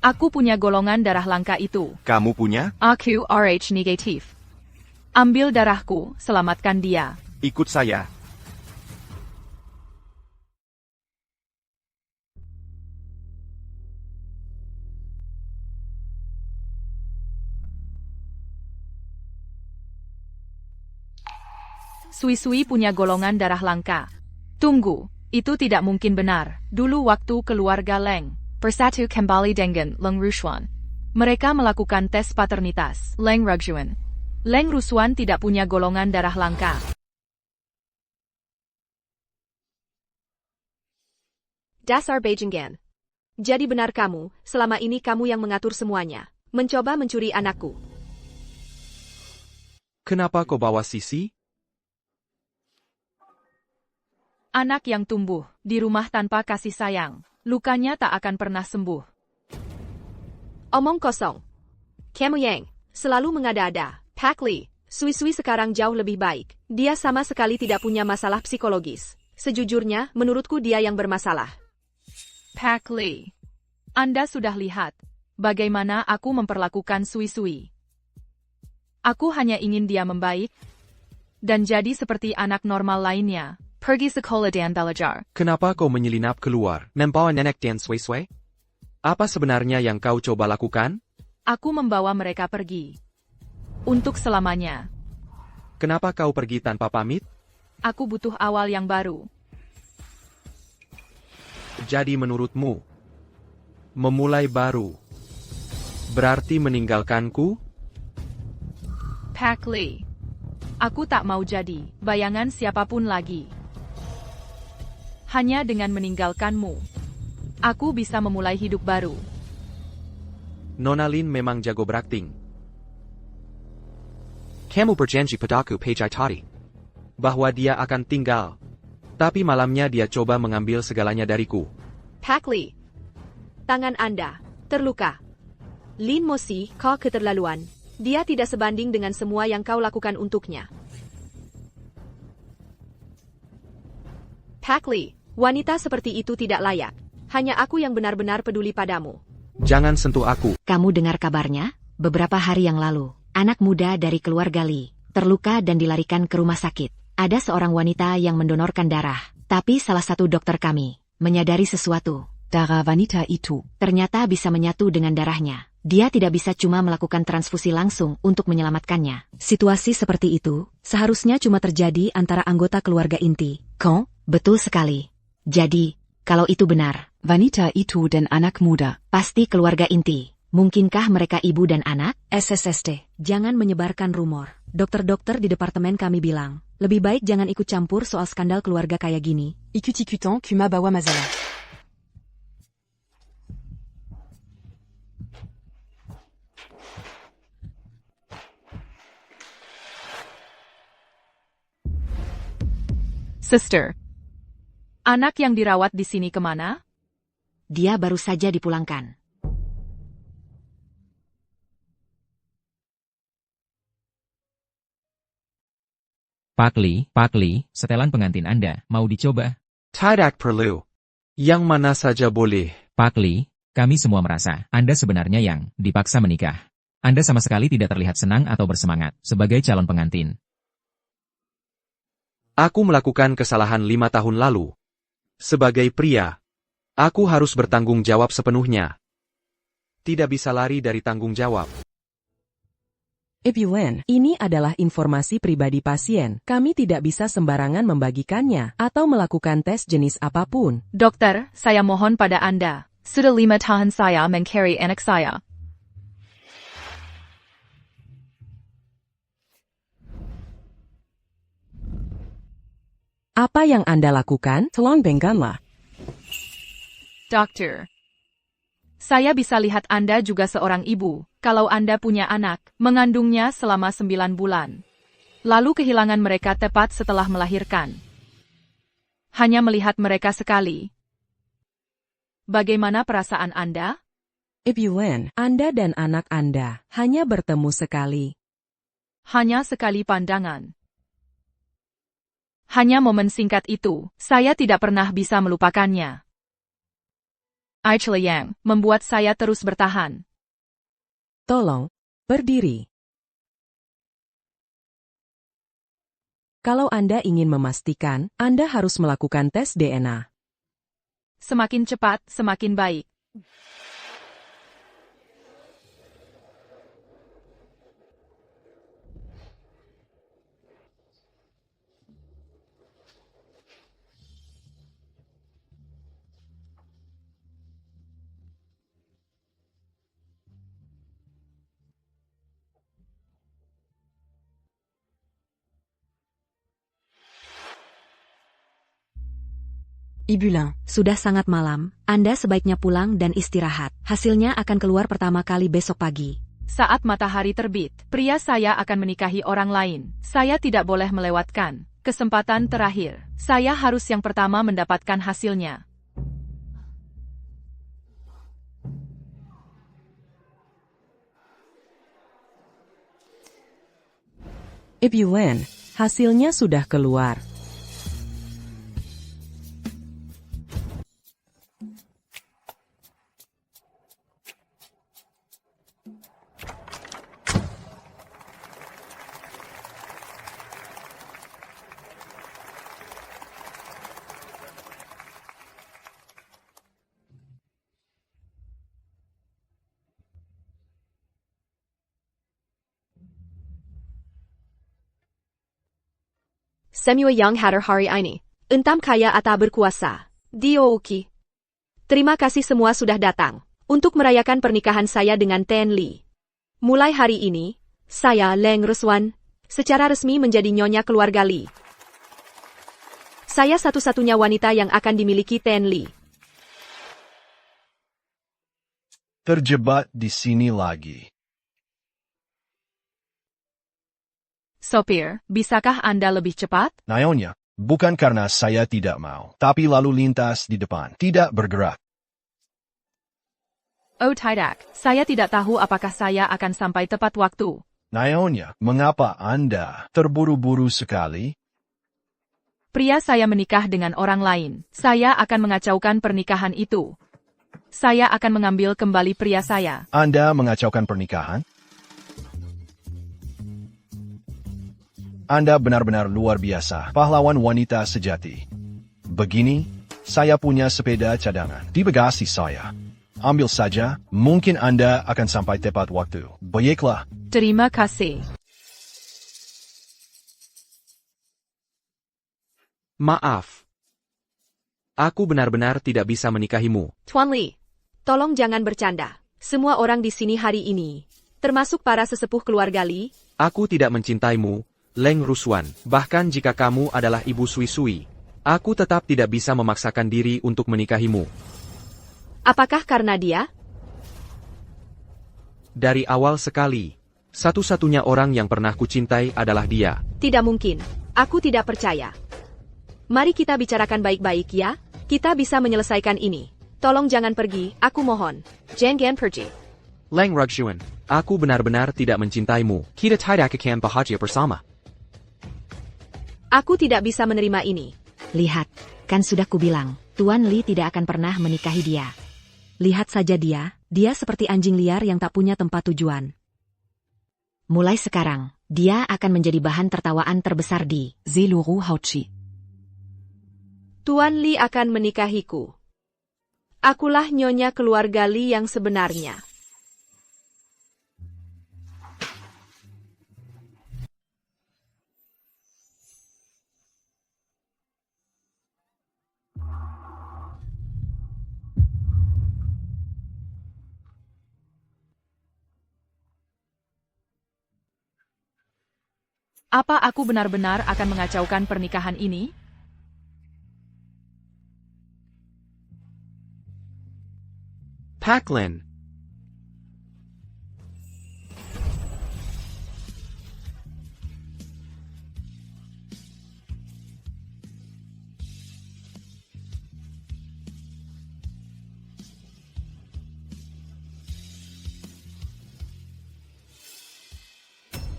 Aku punya golongan darah langka itu. Kamu punya? Aku RH negatif. Ambil darahku, selamatkan dia. Ikut saya. Sui-Sui punya golongan darah langka. Tunggu, itu tidak mungkin benar. Dulu waktu keluarga Leng bersatu kembali dengan Leng Rushuan, mereka melakukan tes paternitas. Leng Rushuan tidak punya golongan darah langka. Dasar Beijinggan. Jadi benar kamu, selama ini kamu yang mengatur semuanya. Mencoba mencuri anakku. Kenapa kau bawa Sisi? Anak yang tumbuh di rumah tanpa kasih sayang, lukanya tak akan pernah sembuh. Omong kosong. Kamu Yang, selalu mengada-ada. Pak Li, Sui-Sui sekarang jauh lebih baik. Dia sama sekali tidak punya masalah psikologis. Sejujurnya, menurutku dia yang bermasalah. Pak Li, Anda sudah lihat bagaimana aku memperlakukan Sui-Sui. Aku hanya ingin dia membaik dan jadi seperti anak normal lainnya. Pergi sekolah dan belajar. Kenapa kau menyelinap keluar, membawa nenek dan Sui-Sui? Apa sebenarnya yang kau coba lakukan? Aku membawa mereka pergi. Untuk selamanya. Kenapa kau pergi tanpa pamit? Aku butuh awal yang baru. Jadi menurutmu, memulai baru berarti meninggalkanku? Pak Li, aku tak mau jadi bayangan siapapun lagi. Hanya dengan meninggalkanmu, aku bisa memulai hidup baru. Nona Lin memang jago berakting. Kamu berjanji padaku Pejai tadi bahwa dia akan tinggal. Tapi malamnya dia coba mengambil segalanya dariku. Pak Li, tangan Anda terluka. Lin Mosi, kau keterlaluan. Dia tidak sebanding dengan semua yang kau lakukan untuknya. Pak Li, wanita seperti itu tidak layak. Hanya aku yang benar-benar peduli padamu. Jangan sentuh aku. Kamu dengar kabarnya? Beberapa hari yang lalu, anak muda dari keluarga Li terluka dan dilarikan ke rumah sakit. Ada seorang wanita yang mendonorkan darah, tapi salah satu dokter kami menyadari sesuatu. Darah wanita itu Ternyata bisa menyatu dengan darahnya. Dia tidak bisa cuma melakukan transfusi langsung untuk menyelamatkannya. Situasi seperti itu seharusnya cuma terjadi antara anggota keluarga inti. Betul sekali. Jadi, kalau itu benar, Wanita itu dan anak muda. Pasti keluarga inti. Mungkinkah mereka ibu dan anak? SSST, jangan menyebarkan rumor. Dokter-dokter di departemen kami bilang, lebih baik jangan ikut campur soal skandal keluarga kayak gini. Ikut-ikutan kuma bawa masalah. Sister. Anak yang dirawat di sini kemana? Dia baru saja dipulangkan. Pak Li, setelan pengantin Anda, mau dicoba? Tidak perlu. Yang mana saja boleh. Pak Li, kami semua merasa Anda sebenarnya yang dipaksa menikah. Anda sama sekali tidak terlihat senang atau bersemangat sebagai calon pengantin. Aku melakukan kesalahan 5 tahun lalu. Sebagai pria, aku harus bertanggung jawab sepenuhnya. Tidak bisa lari dari tanggung jawab. Ibu Len, ini adalah informasi pribadi pasien. Kami tidak bisa sembarangan membagikannya atau melakukan tes jenis apapun. Dokter, saya mohon pada Anda. Sudah 5 tahun saya mengcarry anak saya. Apa yang Anda lakukan? Tolong bengkanlah. Dokter. Saya bisa lihat Anda juga seorang ibu, kalau Anda punya anak, mengandungnya selama 9 bulan. Lalu kehilangan mereka tepat setelah melahirkan. Hanya melihat mereka sekali. Bagaimana perasaan Anda? Ibu Len, Anda dan anak Anda hanya bertemu sekali. Hanya sekali pandangan. Hanya momen singkat itu, saya tidak pernah bisa melupakannya. Yang membuat saya terus bertahan. Tolong, berdiri. Kalau Anda ingin memastikan, Anda harus melakukan tes DNA. Semakin cepat, semakin baik. Ibu Len, Sudah sangat malam, Anda sebaiknya pulang dan istirahat. Hasilnya akan keluar pertama kali besok pagi. Saat matahari terbit, pria saya akan menikahi orang lain. Saya tidak boleh melewatkan. Kesempatan terakhir. Saya harus yang pertama mendapatkan hasilnya. Ibu Len, hasilnya sudah keluar. Semua yang hadir hari ini, entah kaya atau berkuasa. Diouki. Terima kasih semua sudah datang untuk merayakan pernikahan saya dengan Ten Li. Mulai hari ini, saya Leng Ruswan, secara resmi menjadi nyonya keluarga Li. Saya satu-satunya wanita yang akan dimiliki Ten Li. Terjebak di sini lagi. Sopir, bisakah Anda lebih cepat? Nyonya, bukan karena saya tidak mau, tapi lalu lintas di depan tidak bergerak. Oh tidak, saya tidak tahu apakah saya akan sampai tepat waktu. Nyonya, mengapa Anda terburu-buru sekali? Pria saya menikah dengan orang lain. Saya akan mengacaukan pernikahan itu. Saya akan mengambil kembali pria saya. Anda mengacaukan pernikahan? Anda benar-benar luar biasa, pahlawan wanita sejati. Begini, saya punya sepeda cadangan di bagasi saya. Ambil saja, mungkin Anda akan sampai tepat waktu. Baiklah. Terima kasih. Maaf. Aku benar-benar tidak bisa menikahimu. Tuan Li, tolong jangan bercanda. Semua orang di sini hari ini, termasuk para sesepuh keluarga Li. Aku tidak mencintaimu, Leng Ruswan. Bahkan jika kamu adalah ibu Sui-Sui, aku tetap tidak bisa memaksakan diri untuk menikahimu. Apakah karena dia? Dari awal sekali, satu-satunya orang yang pernah kucintai adalah dia. Tidak mungkin. Aku tidak percaya. Mari kita bicarakan baik-baik ya. Kita bisa menyelesaikan ini. Tolong jangan pergi, aku mohon. Jangan pergi. Leng Ruxuan, aku benar-benar tidak mencintaimu. Kita tidak akan bahagia bersama. Aku tidak bisa menerima ini. Lihat, kan sudah kubilang, Tuan Li tidak akan pernah menikahi dia. Lihat saja dia seperti anjing liar yang tak punya tempat tujuan. Mulai sekarang, dia akan menjadi bahan tertawaan terbesar di Zeluru Hauchi. Tuan Li akan menikahiku. Akulah nyonya keluarga Li yang sebenarnya. Apa aku benar-benar akan mengacaukan pernikahan ini? Paklin.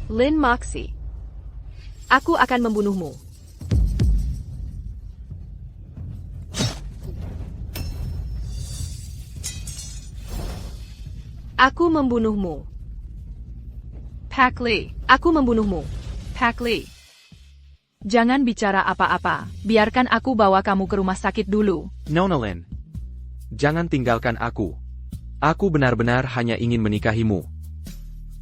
Lin Moxie. Aku akan membunuhmu. Aku membunuhmu. Pak Li. Aku membunuhmu. Pak Li. Jangan bicara apa-apa. Biarkan aku bawa kamu ke rumah sakit dulu. Nona Lin. Jangan tinggalkan aku. Aku benar-benar hanya ingin menikahimu.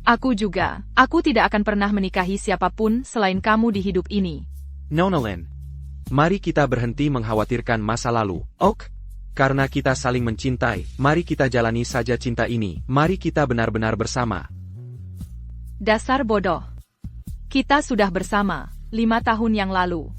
Aku juga. Aku tidak akan pernah menikahi siapapun selain kamu di hidup ini. Nona Lin. Mari kita berhenti mengkhawatirkan masa lalu. Ok? Karena kita saling mencintai, mari kita jalani saja cinta ini. Mari kita benar-benar bersama. Dasar bodoh. Kita sudah bersama 5 tahun yang lalu.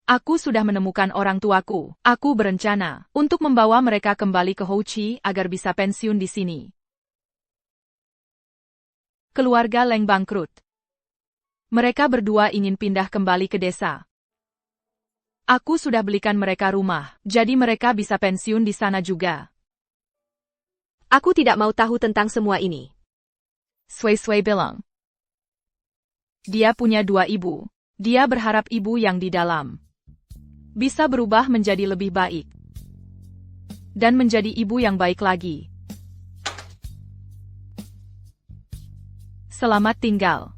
Aku sudah menemukan orang tuaku. Aku berencana untuk membawa mereka kembali ke Houchi agar bisa pensiun di sini. Keluarga Leng bangkrut. Mereka berdua ingin pindah kembali ke desa. Aku sudah belikan mereka rumah, jadi mereka bisa pensiun di sana juga. Aku tidak mau tahu tentang semua ini. Sui bilang. Dia punya 2 ibu. Dia berharap ibu yang di dalam bisa berubah menjadi lebih baik. Dan menjadi ibu yang baik lagi. Selamat tinggal.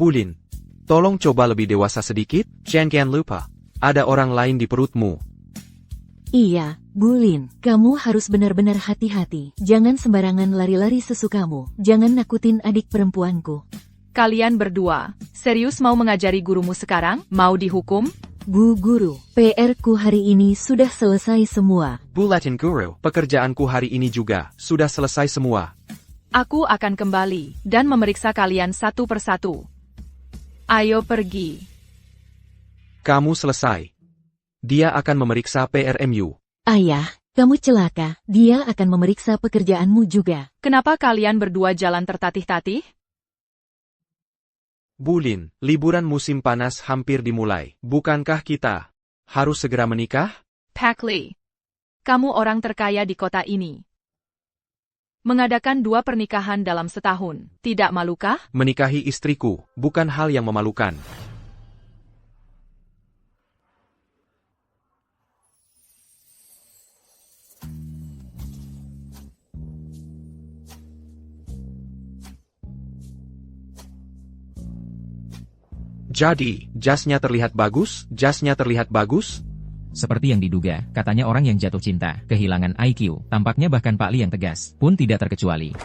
Bulin, tolong coba lebih dewasa sedikit. Jangan lupa, ada orang lain di perutmu. Iya, Bulin, kamu harus benar-benar hati-hati. Jangan sembarangan lari-lari sesukamu. Jangan nakutin adik perempuanku. Kalian berdua, serius mau mengajari gurumu sekarang? Mau dihukum? Bu Guru, PR-ku hari ini sudah selesai semua. Bu Latin Guru, pekerjaanku hari ini juga sudah selesai semua. Aku akan kembali dan memeriksa kalian satu persatu. Ayo pergi. Kamu selesai. Dia akan memeriksa PRMU. Ayah, kamu celaka. Dia akan memeriksa pekerjaanmu juga. Kenapa kalian berdua jalan tertatih-tatih? Bulin, liburan musim panas hampir dimulai. Bukankah kita harus segera menikah? Pak Li, kamu orang terkaya di kota ini. Mengadakan 2 pernikahan dalam setahun, tidak malukah? Menikahi istriku, bukan hal yang memalukan. Jadi, jasnya terlihat bagus, jasnya terlihat bagus? Seperti yang diduga, katanya orang yang jatuh cinta, kehilangan IQ, tampaknya bahkan Pak Li yang tegas, pun tidak terkecuali.